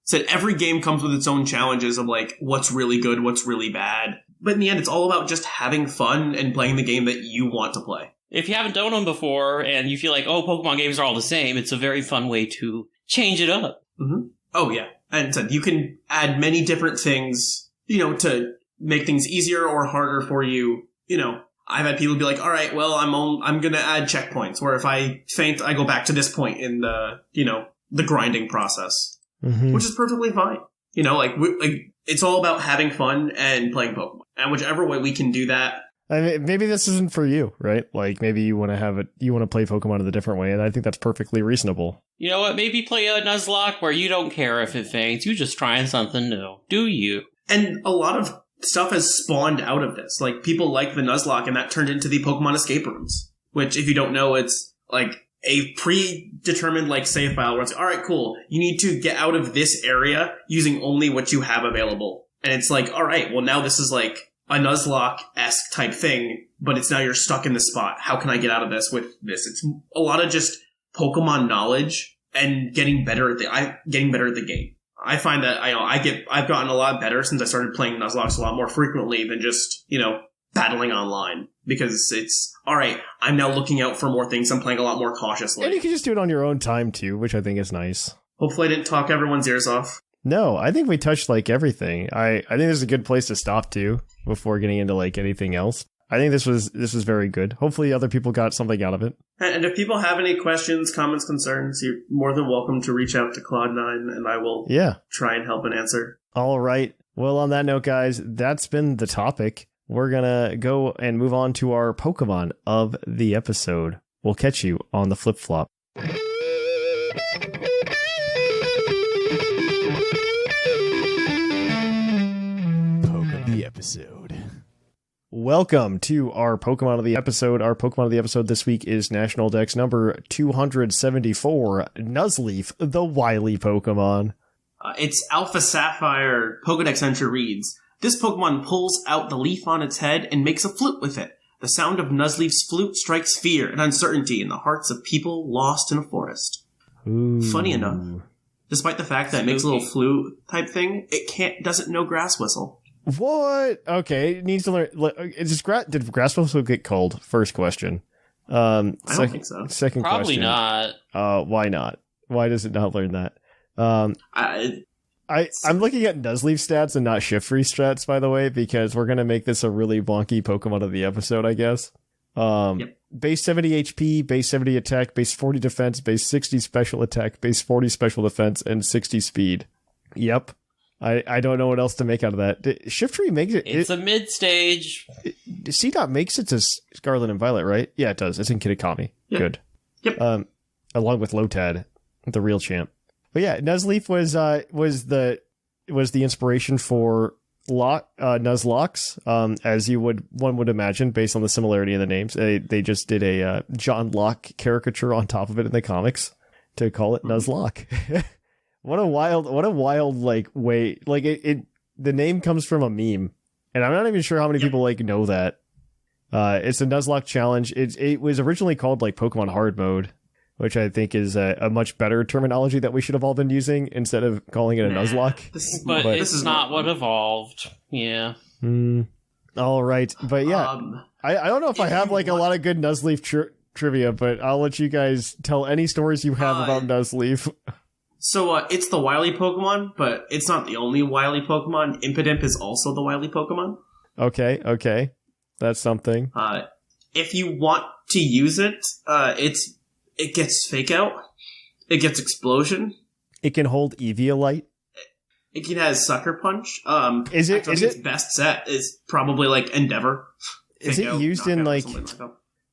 Said every game comes with its own challenges of what's really good, what's really bad. But in the end, it's all about just having fun and playing the game that you want to play. If you haven't done them before and you feel like, Pokemon games are all the same, it's a very fun way to change it up. Mm-hmm. Oh, yeah. And said you can add many different things, to make things easier or harder for you. I've had people be like, all right, well, I'm going to add checkpoints where if I faint, I go back to this point in the, the grinding process, which is perfectly fine. It's all about having fun and playing Pokemon. And whichever way we can do that. Maybe this isn't for you, right? Maybe you want to play Pokemon in a different way. And I think that's perfectly reasonable. You know what? Maybe play a Nuzlocke where you don't care if it faints. You're just trying something new. Do you? And a lot of stuff has spawned out of this. People like the Nuzlocke, and that turned into the Pokemon escape rooms. Which, if you don't know, it's a predetermined save file where it's all right, cool. You need to get out of this area using only what you have available. And it's all right, well now this is a Nuzlocke-esque type thing, but it's now you're stuck in this spot. How can I get out of this with this? It's a lot of just Pokemon knowledge and getting better at the game. I find that I've gotten a lot better since I started playing Nuzlocke a lot more frequently than just, battling online. Because it's, all right, I'm now looking out for more things. I'm playing a lot more cautiously. And you can just do it on your own time, too, which I think is nice. Hopefully I didn't talk everyone's ears off. No, I think we touched everything. I think this is a good place to stop, too, before getting into anything else. I think this was very good. Hopefully other people got something out of it. And if people have any questions, comments, concerns, you're more than welcome to reach out to Cloud9, and I will try and help and answer. All right. Well, on that note, guys, that's been the topic. We're going to go and move on to our Pokemon of the episode. We'll catch you on the flip-flop. Poke of the episode. Welcome to our Pokemon of the episode. Our Pokemon of the episode this week is National Dex number 274, Nuzleaf, the wily Pokemon. Its Alpha Sapphire Pokedex entry reads, this Pokemon pulls out the leaf on its head and makes a flute with it. The sound of Nuzleaf's flute strikes fear and uncertainty in the hearts of people lost in a forest. Ooh. Funny enough, despite the fact that it makes a little flute type thing, it doesn't know Grass Whistle. What? Okay, it needs to learn. Did grass supposed to get culled? First question. I don't think so. Second Probably question. not. Why not? Why does it not learn that? I I'm looking at Nuzleaf stats and not Shift-Free stats, by the way, because we're going to make this a really wonky Pokemon of the episode, I guess. Yep. Base 70 HP, base 70 attack, base 40 defense, base 60 special attack, base 40 special defense, and 60 speed. Yep. I don't know what else to make out of that. Shift-Free makes it... It's a mid-stage. C-Dot makes it to Scarlet and Violet, right? Yeah, it does. It's in Kitakami. Yep. Good. Yep. Along with Lotad, the real champ. But yeah, Nuzleaf was the inspiration for Nuzlocks, as one would imagine, based on the similarity in the names. They just did a John Locke caricature on top of it in the comics to call it Nuzlocke. What a wild like way, like it the name comes from a meme, and I'm not even sure how many people like know that. It's a Nuzlocke challenge. It was originally called like Pokemon Hard Mode, which I think is a much better terminology that we should have all been using instead of calling it a Nuzlocke. But this is not what evolved. Yeah. All right. But yeah, I don't know if I have like a lot of good Nuzleaf trivia, but I'll let you guys tell any stories you have about Nuzleaf. So it's the wily Pokemon, but it's not the only wily Pokemon. Impidimp is also the wily Pokemon. Okay. That's something. If you want to use it, it gets Fake Out. It gets Explosion. It can hold Eviolite. It has Sucker Punch. Its best set is probably like Endeavor. Is it used in like?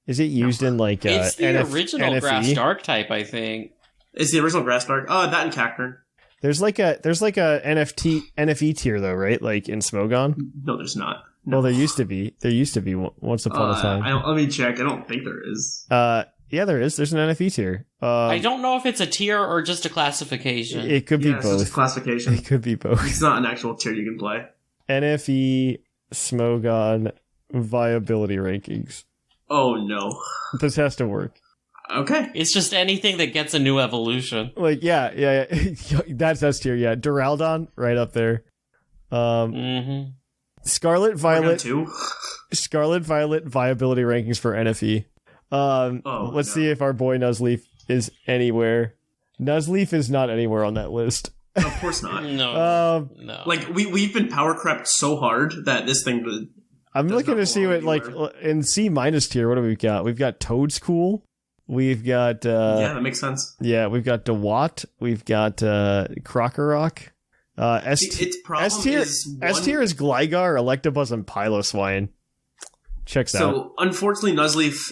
Is it used in like? It's the original Grass Dark type, I think. It's the original Grass Dark. That and Cacturn. There's like a NFE tier though, right? Like in Smogon. No, there's not. No. Well, there used to be. There used to be once upon a time. Let me check. I don't think there is. Yeah, there is. There's an NFE tier. I don't know if it's a tier or just a classification. It could be both. It's just a classification. It could be both. It's not an actual tier you can play. NFE Smogon viability rankings. Oh no. This has to work. Okay. It's just anything that gets a new evolution. Like, yeah. That's S tier, yeah. Duraludon, right up there. Scarlet Violet. Scarlet Violet viability rankings for NFE. Let's see if our boy Nuzleaf is anywhere. Nuzleaf is not anywhere on that list. Of course not. No. Like, we've been power crept so hard that this thing would... I'm looking to see what, like, in C- tier, what do we got? We've got Toadskool. We've got... yeah, that makes sense. Yeah, we've got DeWatt. We've got Crocorock. S tier is Gligar, Electabuzz, and Piloswine. Checks out. So, unfortunately, Nuzleaf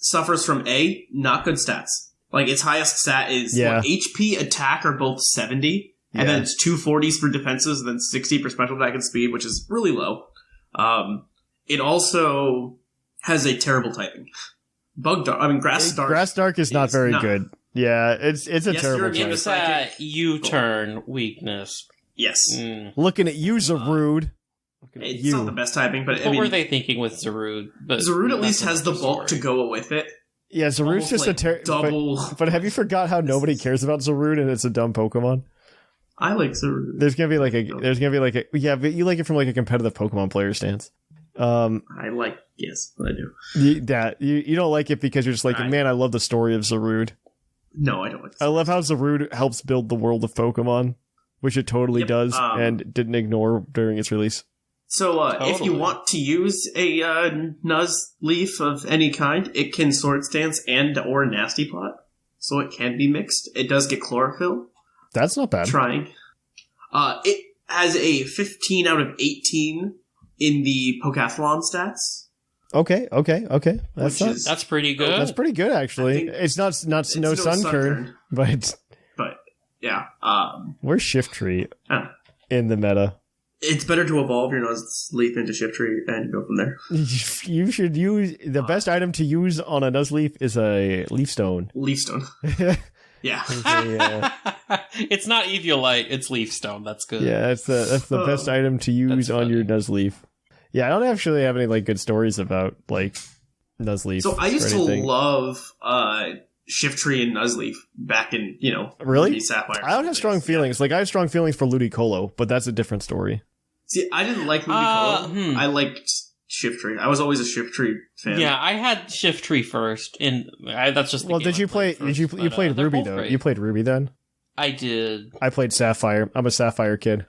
suffers from not good stats. Like, its highest stat is HP, attack are both 70, and then it's 240s for defenses, and then 60 for special attack and speed, which is really low. It also has a terrible typing. Grass Dark is not very good. Yeah, it's a terrible type. It's that U-turn weakness. Yes. Looking at you, Zarude. It's not the best typing, but what were they thinking with Zarude? But Zarude at least has the bulk to go with it. Yeah, Zarude's just like a double. But have you forgot how nobody cares about Zarude and it's a dumb Pokemon? I like Zarude. There's gonna be like a yeah, but you like it from like a competitive Pokemon player stance. Yes, I do. You don't like it because you're just like, man, I love the story of Zarude. No, I don't like. I love how Zarude helps build the world of Pokemon, which it totally does, and didn't ignore during its release. So, if you want to use a Nuzleaf of any kind, it can Sword Stance or Nasty Plot, so it can be mixed. It does get Chlorophyll. That's not bad. Trying. It has a 15 out of 18 in the Pokathlon stats. Okay. That's pretty good. That's pretty good, actually. It's not no Sunkern, but yeah. Where's Shift-Tree in the meta? It's better to evolve your Nuzleaf into Shift-Tree and go from there. You should use the best item to use on a Nuzleaf is a Leaf Stone. Leaf Stone. Yeah. It's not Eviolite, it's Leaf Stone. That's good. Yeah, that's the best item to use on your Nuzleaf. Yeah, I don't actually have any like good stories about like Nuzleaf. So I used to love Shift-Tree and Nuzleaf back in, really? Sapphire. I don't have strong feelings. Like I have strong feelings for Ludicolo, but that's a different story. See, I didn't like Ludicolo. I liked Shiftry. I was always a Shiftry fan. Yeah, I had Shiftry first, and that's just. Well, did you play? You played Ruby though? Great. You played Ruby then? I did. I played Sapphire. I'm a Sapphire kid.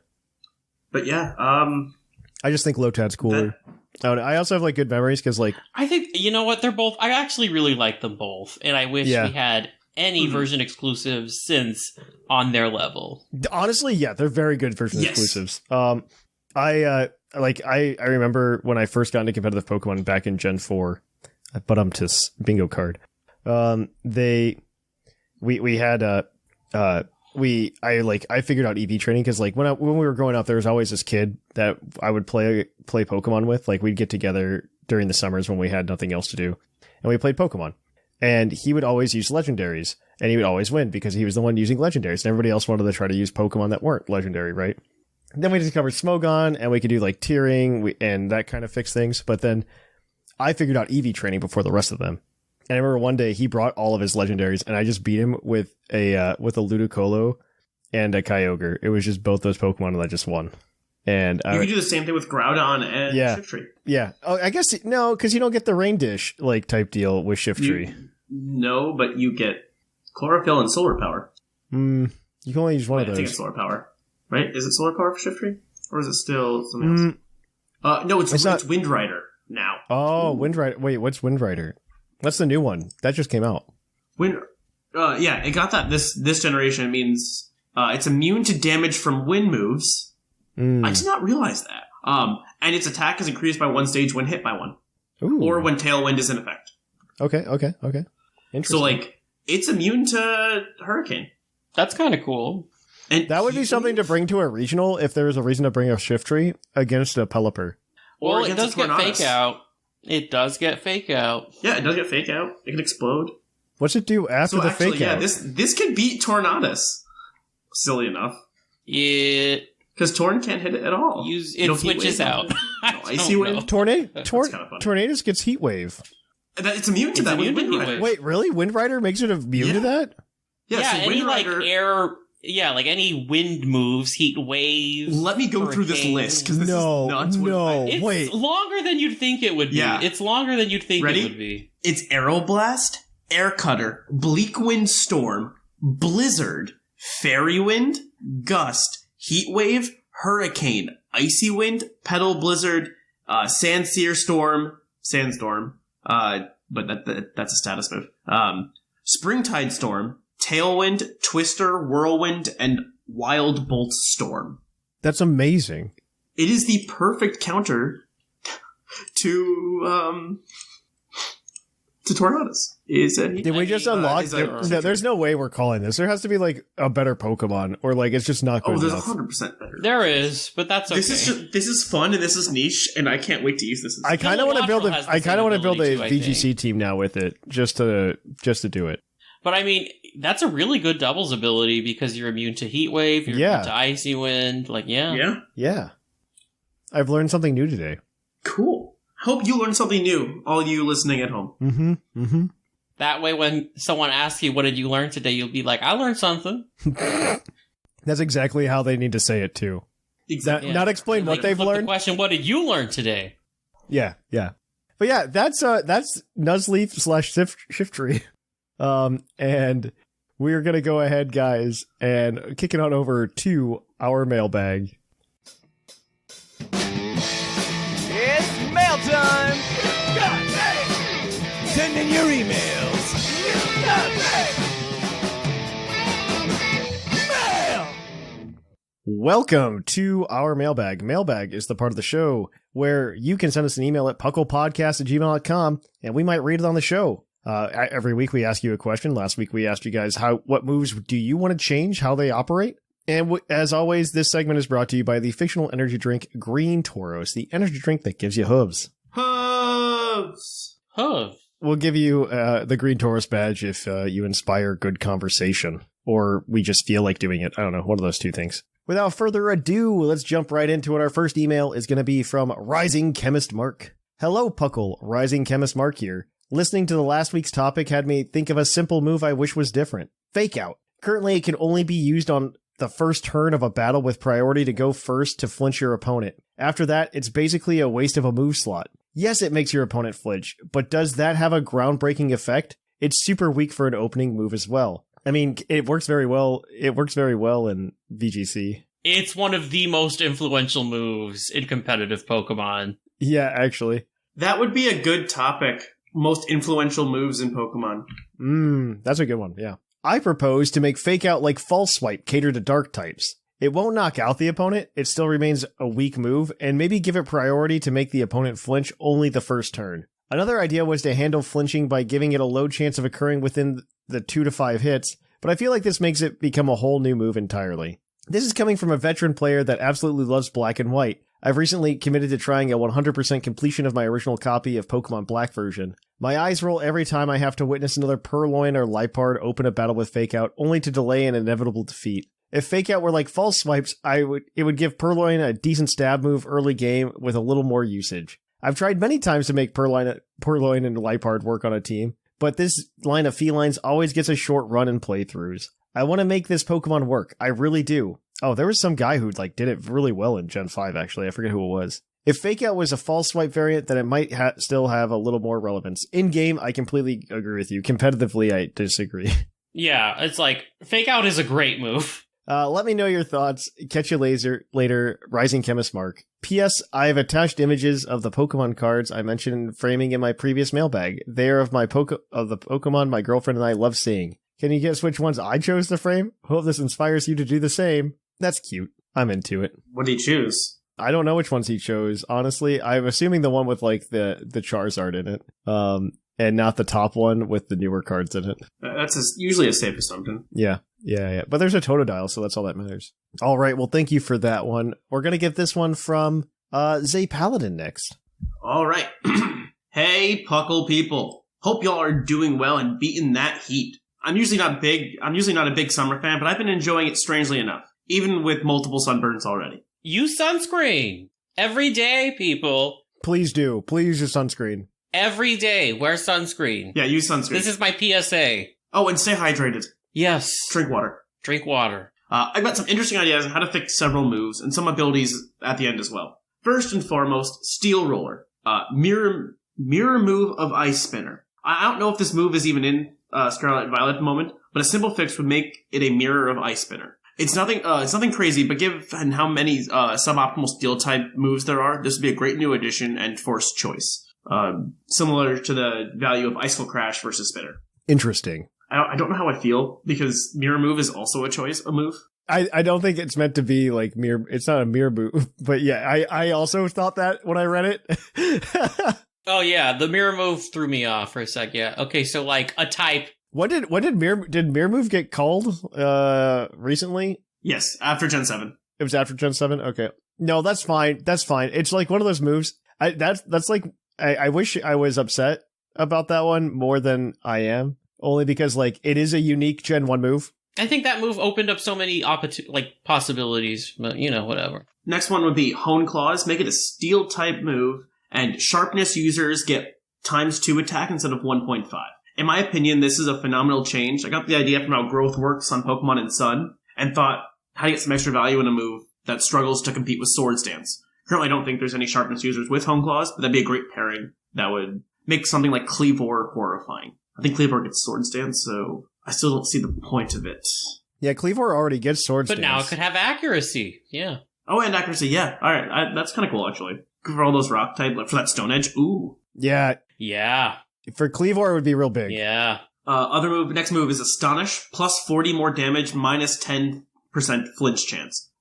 But yeah, I just think Lotad's cooler. I also have like good memories because like I think you know what they're both. I actually really like them both, and I wish we had any version exclusives since on their level. Honestly, yeah, they're very good version exclusives. I remember when I first got into competitive Pokemon back in Gen 4, but bingo card. I figured out EV training because like when we were growing up, there was always this kid that I would play Pokemon with. Like we'd get together during the summers when we had nothing else to do, and we played Pokemon. And he would always use legendaries, and he would always win because he was the one using legendaries, and everybody else wanted to try to use Pokemon that weren't legendary, right? And then we discovered Smogon, and we could do like tiering, and that kind of fixed things. But then I figured out EV training before the rest of them. And I remember one day he brought all of his legendaries, and I just beat him with a Ludicolo and a Kyogre. It was just both those Pokemon, and I just won. And you could do the same thing with Groudon and Shiftry. Yeah. Oh, I guess no, because you don't get the Rain Dish like type deal with Shiftry. No, but you get Chlorophyll and Solar Power. You can only use one of those. I think it's Solar Power, right? Is it Solar Power for Shiftry, or is it still something else? No, it's Wind Rider now. Oh, Wind Rider. Wait, what's Wind Rider? That's the new one that just came out. Yeah, it got that this generation. It means it's immune to damage from wind moves. I did not realize that. And its attack is increased by one stage when hit by one. Ooh. Or when Tailwind is in effect. Okay. Interesting. So, like, it's immune to Hurricane. That's kind of cool. And that would be something to bring to a regional if there was a reason to bring a Shiftry against a Pelipper. Well, it does get Fake Out. It does get Fake Out. Yeah, it does get Fake Out. It can explode. What's it do after the Fake Out? This can beat Tornadus. Silly enough. Because Torn can't hit it at all. It switches out. Icy Wind. Tornadus gets Heat Wave. It's immune to that. Wait, really? Wind Rider makes it immune to that? Yeah, so any like air. Yeah, like any wind moves, Heat Wave. Let me go through this list because this is nuts. It's longer than you'd think it would be. Yeah. It's longer than you'd think Ready? It would be. It's Aeroblast, Air Cutter, Bleak Wind Storm, Blizzard, Fairy Wind, Gust, Heat Wave, Hurricane, Icy Wind, Petal Blizzard, Sandstorm, but that's a status move. Springtide Storm, Tailwind, Twister, Whirlwind, and Wild Bolt Storm. That's amazing. It is the perfect counter to Tornadus. Did we just unlock? There's no way we're calling this. There has to be like a better Pokemon, or like it's just not good enough. There's 100% better. There is, but that's okay. This is fun and this is niche, and I can't wait to use this. I kind of want to build a VGC team now with it, just to do it. But I mean, that's a really good doubles ability because you're immune to Heat Wave, you're immune to Icy Wind. Like, yeah. I've learned something new today. Cool. Hope you learned something new, all you listening at home. Mm-hmm. That way, when someone asks you, what did you learn today? You'll be like, I learned something. That's exactly how they need to say it, too. Exactly. Not explain what they've learned. The question, what did you learn today? Yeah. But yeah, that's Nuzleaf/Shiftry. And we're going to go ahead, guys, and kick it on over to our mailbag. It's mail time! Send in your emails! Mail! Welcome to our mailbag. Mailbag is the part of the show where you can send us an email at puclpodcast@gmail.com, and we might read it on the show. Every week we ask you a question. Last week we asked you guys what moves do you want to change, how they operate? And as always, this segment is brought to you by the fictional energy drink Green Tauros, the energy drink that gives you hooves. Hooves! We'll give you the Green Tauros badge if you inspire good conversation, or we just feel like doing it. I don't know, one of those two things. Without further ado, let's jump right into it. Our first email is going to be from Rising Chemist Mark. Hello, Puckle. Rising Chemist Mark here. Listening to the last week's topic had me think of a simple move I wish was different. Fake Out. Currently, it can only be used on the first turn of a battle with priority to go first to flinch your opponent. After that, it's basically a waste of a move slot. Yes, it makes your opponent flinch, but does that have a groundbreaking effect? It's super weak for an opening move as well. I mean, it works very well. It works very well in VGC. It's one of the most influential moves in competitive Pokemon. Yeah, actually. That would be a good topic. Most influential moves in Pokemon. That's a good one, yeah. I propose to make Fake Out like False Swipe cater to dark types. It won't knock out the opponent, it still remains a weak move, and maybe give it priority to make the opponent flinch only the first turn. Another idea was to handle flinching by giving it a low chance of occurring within the 2 to 5 hits, but I feel like this makes it become a whole new move entirely. This is coming from a veteran player that absolutely loves Black and White. I've recently committed to trying a 100% completion of my original copy of Pokemon Black version. My eyes roll every time I have to witness another Purloin or Liepard open a battle with Fake Out, only to delay an inevitable defeat. If Fake Out were like False Swipes, it would give Purloin a decent stab move early game with a little more usage. I've tried many times to make Purloin and Liepard work on a team, but this line of felines always gets a short run in playthroughs. I want to make this Pokemon work. I really do. Oh, there was some guy who did it really well in Gen 5, actually. I forget who it was. If Fake Out was a False Swipe variant, then it might still have a little more relevance. In-game, I completely agree with you. Competitively, I disagree. Yeah, it's like, Fake Out is a great move. Let me know your thoughts. Catch you later, Rising Chemist Mark. P.S. I have attached images of the Pokemon cards I mentioned framing in my previous mailbag. They are of the Pokemon my girlfriend and I love seeing. Can you guess which ones I chose to frame? Hope this inspires you to do the same. That's cute. I'm into it. What do you choose? I don't know which ones he chose, honestly. I'm assuming the one with the Charizard in it. And not the top one with the newer cards in it. That's usually a safe assumption. Yeah. But there's a Totodile, so that's all that matters. All right, well, thank you for that one. We're going to get this one from Zay Paladin next. All right. Hey, Puckle people. Hope y'all are doing well and beating that heat. I'm usually not a big summer fan, but I've been enjoying it strangely enough, even with multiple sunburns already. Use sunscreen. Every day, people. Please do. Please use sunscreen. Every day, wear sunscreen. Yeah, use sunscreen. This is my PSA. Oh, and stay hydrated. Yes. Drink water. Drink water. I've got some interesting ideas on how to fix several moves and some abilities at the end as well. First and foremost, Steel Roller. Mirror move of Ice Spinner. I don't know if this move is even in Scarlet and Violet at the moment, but a simple fix would make it a mirror of Ice Spinner. It's nothing crazy, but given how many suboptimal Steel type moves there are, this would be a great new addition and forced choice. Similar to the value of Icicle Crash versus Spinner. Interesting. I don't know how I feel, because Mirror Move is also a move. I don't think it's meant to be like mirror. It's not a mirror move, but yeah, I also thought that when I read it. Oh yeah, the mirror move threw me off for a sec. Yeah. Okay, so like a type. When did mirror move get called recently? Yes, after Gen 7. It was after Gen 7. Okay, no, that's fine. That's fine. It's like one of those moves. That's like I wish I was upset about that one more than I am. Only because, it is a unique Gen 1 move. I think that move opened up so many possibilities, but, whatever. Next one would be Hone Claws. Make it a Steel-type move, and Sharpness users get ×2 attack instead of 1.5. In my opinion, this is a phenomenal change. I got the idea from how growth works on Pokemon and Sun, and thought, how to get some extra value in a move that struggles to compete with Swords Dance. Currently, I don't think there's any Sharpness users with Hone Claws, but that'd be a great pairing that would make something like Cleavor horrifying. I think Cleavor gets Swords Dance, so I still don't see the point of it. Yeah, Cleavor already gets Swords Dance. But now it could have accuracy, yeah. Oh, and accuracy, yeah. Alright, that's kind of cool, actually. For all those rock type, for that Stone Edge, ooh. Yeah. Yeah. For Cleavor, it would be real big. Yeah. Next move is Astonish, plus 40 more damage, minus 10% flinch chance.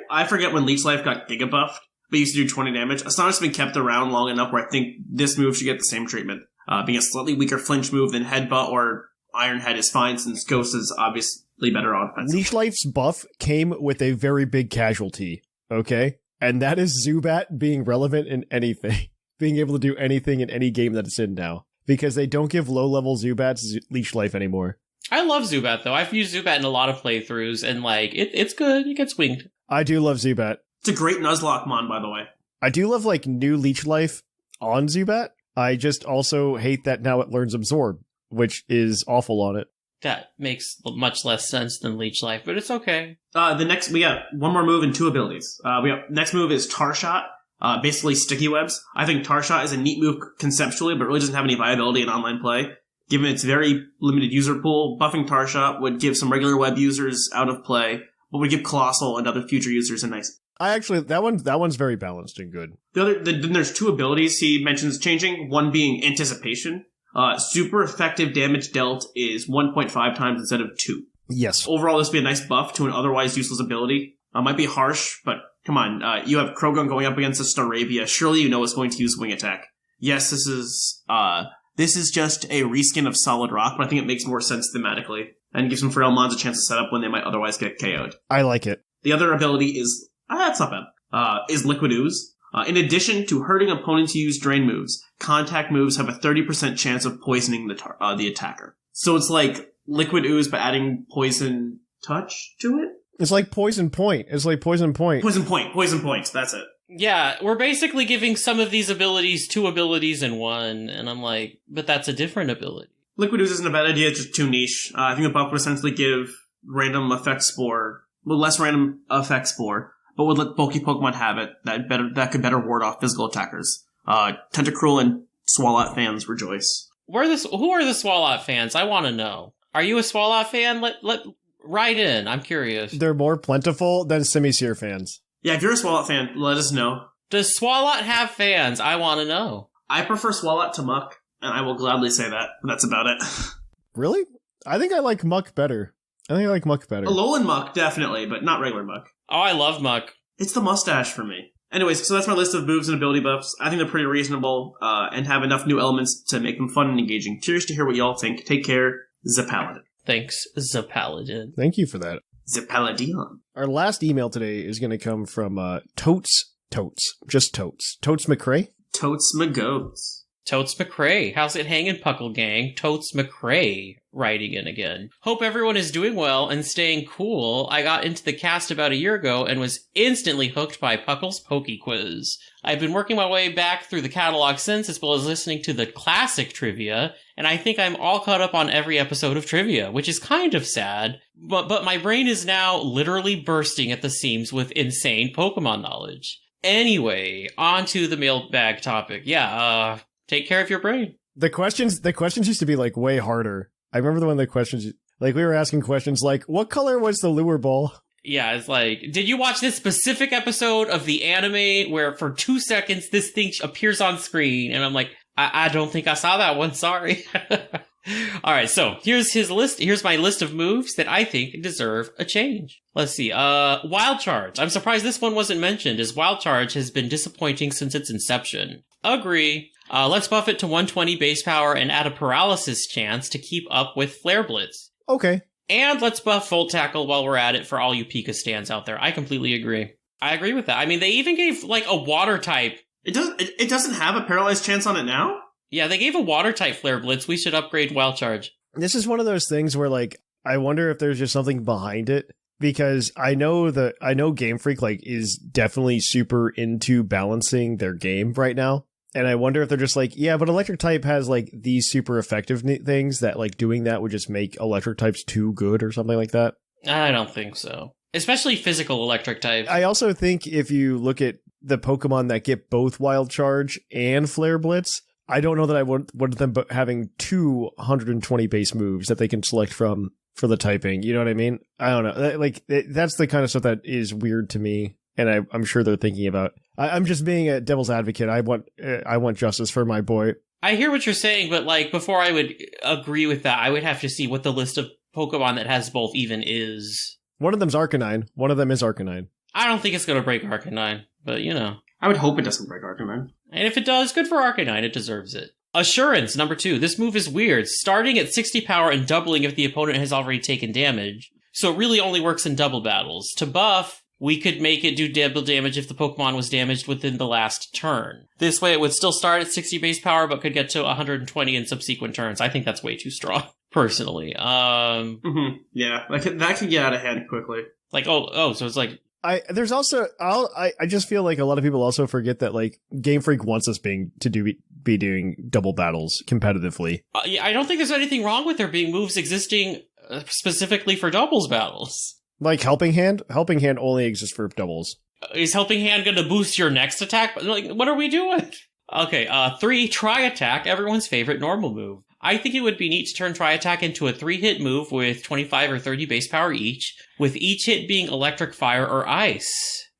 I forget when Leech Life got Giga buffed, but used to do 20 damage. Astonish has been kept around long enough where I think this move should get the same treatment. Being a slightly weaker flinch move than Headbutt or Iron Head is fine, since Ghost is obviously better on offense. Leech Life's buff came with a very big casualty, okay? And that is Zubat being relevant in anything. Being able to do anything in any game that it's in now. Because they don't give low-level Zubats Leech Life anymore. I love Zubat, though. I've used Zubat in a lot of playthroughs, and, it's good. It gets winged. I do love Zubat. It's a great Nuzlocke mon, by the way. I do love, new Leech Life on Zubat. I just also hate that now it learns Absorb, which is awful on it. That makes much less sense than Leech Life, but it's okay. We got one more move and 2 abilities. Next move is Tar Shot. basically sticky webs. I think Tar Shot is a neat move conceptually, but really doesn't have any viability in online play. Given its very limited user pool, buffing Tar Shot would give some regular web users out of play, but would give Colossal and other future users a nice... that one's very balanced and good. Then there's two abilities he mentions changing, one being Anticipation. Super effective damage dealt is 1.5 times instead of 2. Yes. Overall, this would be a nice buff to an otherwise useless ability. Might be harsh, but come on. You have Krogan going up against a Staravia. Surely you know it's going to use Wing Attack. Yes, this is just a reskin of Solid Rock, but I think it makes more sense thematically and gives some Frail Mons a chance to set up when they might otherwise get KO'd. I like it. The other ability is... that's not bad. Is Liquid Ooze. In addition to hurting opponents who use Drain moves, contact moves have a 30% chance of poisoning the attacker. So it's like Liquid Ooze, but adding Poison Touch to it? It's like Poison Point. Poison Point, that's it. Yeah, we're basically giving some of these abilities 2 abilities in one, and I'm like, but that's a different ability. Liquid Ooze isn't a bad idea, it's just too niche. I think the buff would essentially give random effect spore, less random effect spore, but would let bulky Pokemon have it that could better ward off physical attackers. Tentacruel and Swalot fans rejoice. Who are the Swalot fans? I want to know. Are you a Swalot fan? Let write in. I'm curious. They're more plentiful than Simisear fans. Yeah, if you're a Swalot fan, let us know. Does Swalot have fans? I want to know. I prefer Swalot to Muck, and I will gladly say that. That's about it. Really? I think I like Muck better. Alolan Muck, definitely, but not regular Muck. Oh, I love Muck. It's the mustache for me. Anyways, so that's my list of moves and ability buffs. I think they're pretty reasonable, and have enough new elements to make them fun and engaging. Curious to hear what y'all think. Take care, Zapaladin. Thanks, Zapaladin. Thank you for that. Zapaladin. Our last email today is going to come from Totes McCrae. Totes McGoats. Totes McCrae. How's it hanging, Puckle Gang? Totes McCrae writing in again. Hope everyone is doing well and staying cool. I got into the cast about a year ago and was instantly hooked by Puckle's Poke Quiz. I've been working my way back through the catalog since, as well as listening to the classic trivia, and I think I'm all caught up on every episode of trivia, which is kind of sad, but my brain is now literally bursting at the seams with insane Pokemon knowledge. Anyway, on to the mailbag topic. Yeah, take care of your brain. The questions used to be like way harder. I remember when the questions, like we were asking questions like, what color was the lure ball? Yeah, it's like, did you watch this specific episode of the anime where for 2 seconds this thing appears on screen? And I'm like, I don't think I saw that one, sorry. Alright, so here's his list. Here's my list of moves that I think deserve a change. Let's see, Wild Charge. I'm surprised this one wasn't mentioned, as Wild Charge has been disappointing since its inception. Agree. Let's buff it to 120 base power and add a paralysis chance to keep up with Flare Blitz. Okay. And let's buff Volt Tackle while we're at it for all you Pika stands out there. I completely agree. I agree with that. I mean, they even gave, like, a water type. It doesn't have a paralyzed chance on it now? Yeah, they gave a water type Flare Blitz. We should upgrade Wild Charge. This is one of those things where, like, I wonder if there's just something behind it. Because I know Game Freak, like, is definitely super into balancing their game right now. And I wonder if they're just like, yeah, but electric type has like these super effective things that like doing that would just make electric types too good or something like that. I don't think so. Especially physical electric type. I also think if you look at the Pokemon that get both Wild Charge and Flare Blitz, I don't know that I want them having 220 base moves that they can select from for the typing. You know what I mean? I don't know. Like that's the kind of stuff that is weird to me. And I'm sure they're thinking about. I'm just being a devil's advocate. I want justice for my boy. I hear what you're saying, but like before I would agree with that, I would have to see what the list of Pokemon that has both even is. One of them's Arcanine. One of them is Arcanine. I don't think it's going to break Arcanine, but you know. I would hope it doesn't break Arcanine. And if it does, good for Arcanine. It deserves it. Assurance, number 2. This move is weird. Starting at 60 power and doubling if the opponent has already taken damage. So it really only works in double battles. To buff, we could make it do double damage if the Pokemon was damaged within the last turn. This way it would still start at 60 base power, but could get to 120 in subsequent turns. I think that's way too strong, personally. Yeah, that could get out of hand quickly. Like, so it's like... I just feel like a lot of people also forget that like Game Freak wants us be doing double battles competitively. Yeah, I don't think there's anything wrong with there being moves existing specifically for doubles battles. Like Helping Hand? Helping Hand only exists for doubles. Is Helping Hand going to boost your next attack? Like, what are we doing? Okay, 3, Try Attack, everyone's favorite normal move. I think it would be neat to turn Try Attack into a 3-hit move with 25 or 30 base power each, with each hit being electric, fire, or ice.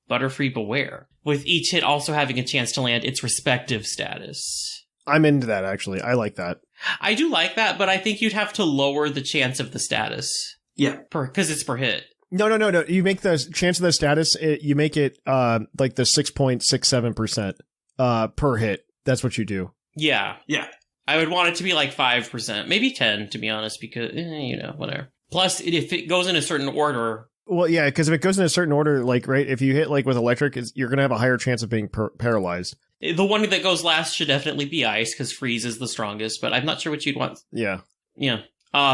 Butterfree Beware. With each hit also having a chance to land its respective status. I'm into that, actually. I like that. I do like that, but I think you'd have to lower the chance of the status. Yeah. Because it's per hit. No. You make the chance of the status, you make it like the 6.67% per hit. That's what you do. Yeah. Yeah. I would want it to be like 5%, maybe 10, to be honest, because, whatever. Plus, if it goes in a certain order... Well, yeah, because if it goes in a certain order, like, right, if you hit, like, with electric, you're going to have a higher chance of being paralyzed. The one that goes last should definitely be ice, because freeze is the strongest, but I'm not sure what you'd want. Yeah. Yeah.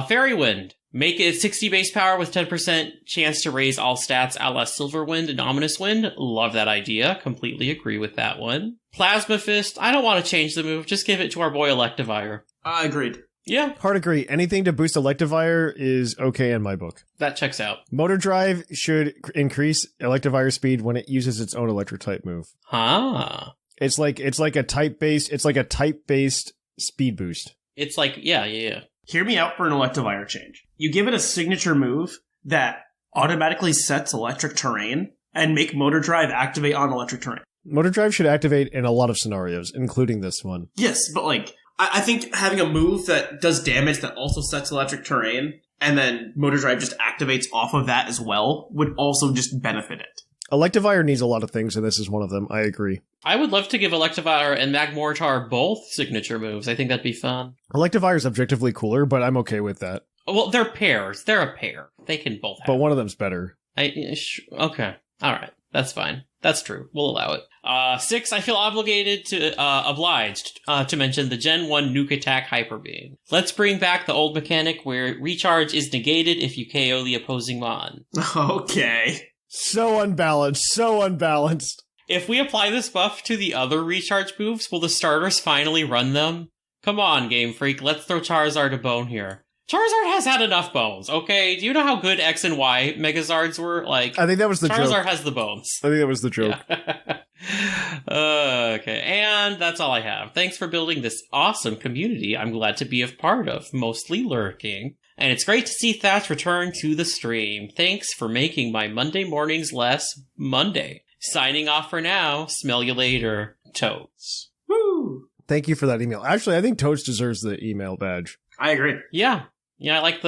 Fairy Wind. Make it 60 base power with 10% chance to raise all stats a la Silver Wind and Ominous Wind. Love that idea. Completely agree with that one. Plasma Fist. I don't want to change the move. Just give it to our boy Electivire. Agreed. Yeah. Hard agree. Anything to boost Electivire is okay in my book. That checks out. Motor Drive should increase Electivire speed when it uses its own electric type move. Ah. It's like a type based speed boost. It's like, yeah. Hear me out for an Electivire change. You give it a signature move that automatically sets electric terrain and make Motor Drive activate on electric terrain. Motor Drive should activate in a lot of scenarios, including this one. Yes, but like, I think having a move that does damage that also sets electric terrain and then Motor Drive just activates off of that as well would also just benefit it. Electivire needs a lot of things, and this is one of them. I agree. I would love to give Electivire and Magmortar both signature moves. I think that'd be fun. Electivire is objectively cooler, but I'm okay with that. Well, they're pairs. They're a pair. They can both have. But one of them's better. Okay. All right. That's fine. That's true. We'll allow it. 6, I feel obliged to mention the Gen 1 Nuke Attack Hyper Beam. Let's bring back the old mechanic where recharge is negated if you KO the opposing mon. Okay. So unbalanced. If we apply this buff to the other recharge moves, will the starters finally run them? Come on, Game Freak, let's throw Charizard a bone here. Charizard has had enough bones, okay? Do you know how good X and Y Megazards were? Like, I think that was the Charizard joke. has the bones. I think that was the joke. Yeah. Okay, and that's all I have. Thanks for building this awesome community I'm glad to be a part of, mostly lurking. And it's great to see Thatch return to the stream. Thanks for making my Monday mornings less Monday. Signing off for now. Smell you later, Toads. Woo! Thank you for that email. Actually, I think Toads deserves the email badge. I agree. Yeah, I like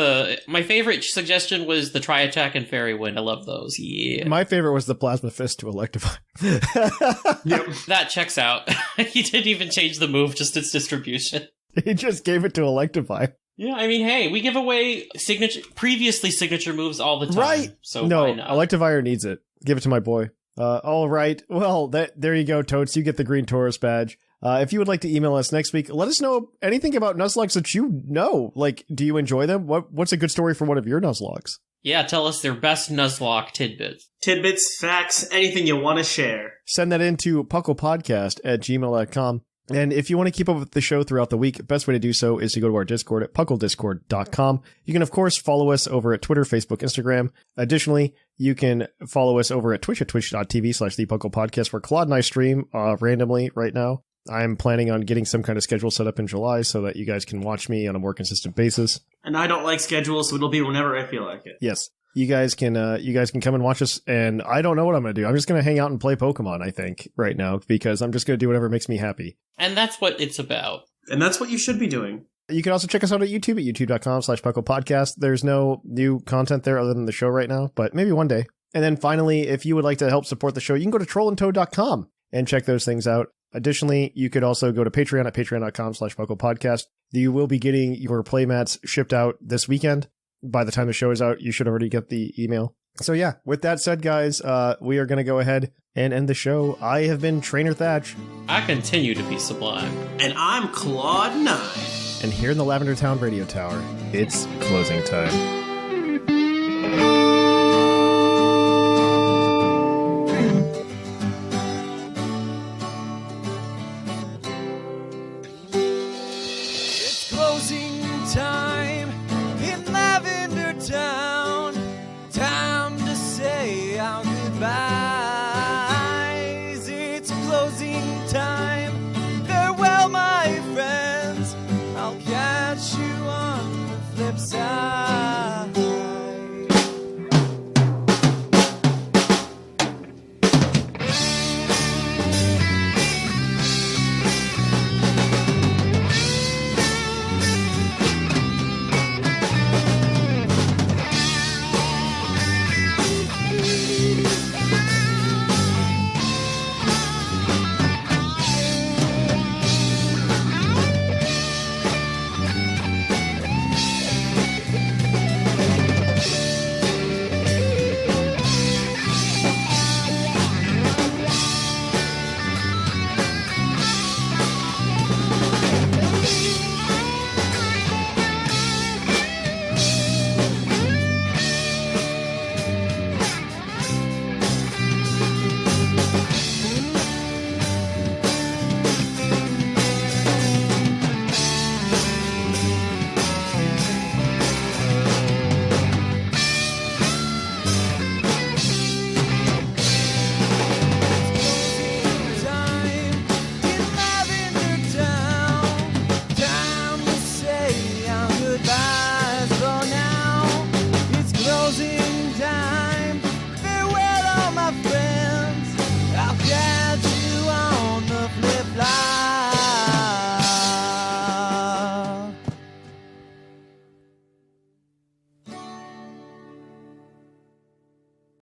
my favorite suggestion was the Try Attack and Fairy Wind. I love those. Yeah. My favorite was the Plasma Fist to Electivire. Yep. That checks out. He didn't even change the move, just its distribution. He just gave it to Electivire. Yeah, I mean, hey, we give away previously signature moves all the time. Right. So No, why not? Electivire needs it. Give it to my boy. All right. Well, there you go, Toads. You get the Green Taurus badge. If you would like to email us next week, let us know anything about Nuzlocks that you know. Like, do you enjoy them? What's a good story for one of your Nuzlocks? Yeah, tell us their best Nuzlocke tidbits. Tidbits, facts, anything you want to share. Send that in to puclpodcast@gmail.com. And if you want to keep up with the show throughout the week, best way to do so is to go to our Discord at pucklediscord.com. You can, of course, follow us over at Twitter, Facebook, Instagram. Additionally, you can follow us over at Twitch at twitch.tv/thepucklepodcast, where Clod and I stream randomly right now. I'm planning on getting some kind of schedule set up in July so that you guys can watch me on a more consistent basis. And I don't like schedules, so it'll be whenever I feel like it. Yes. You guys can come and watch us, and I don't know what I'm going to do. I'm just going to hang out and play Pokemon, I think, right now, because I'm just going to do whatever makes me happy. And that's what it's about. And that's what you should be doing. You can also check us out at YouTube at youtube.com/pucklepodcast. There's no new content there other than the show right now, but maybe one day. And then finally, if you would like to help support the show, you can go to trollandtoad.com and check those things out. Additionally, you could also go to Patreon at patreon.com/pucklepodcast. You will be getting your playmats shipped out this weekend. By the time the show is out, you should already get the email. So yeah, with that said, guys, we are going to go ahead and end the show. I have been Trainer Thatch. I continue to be sublime. And I'm Claude 9. And here in the Lavender Town Radio Tower, it's closing time.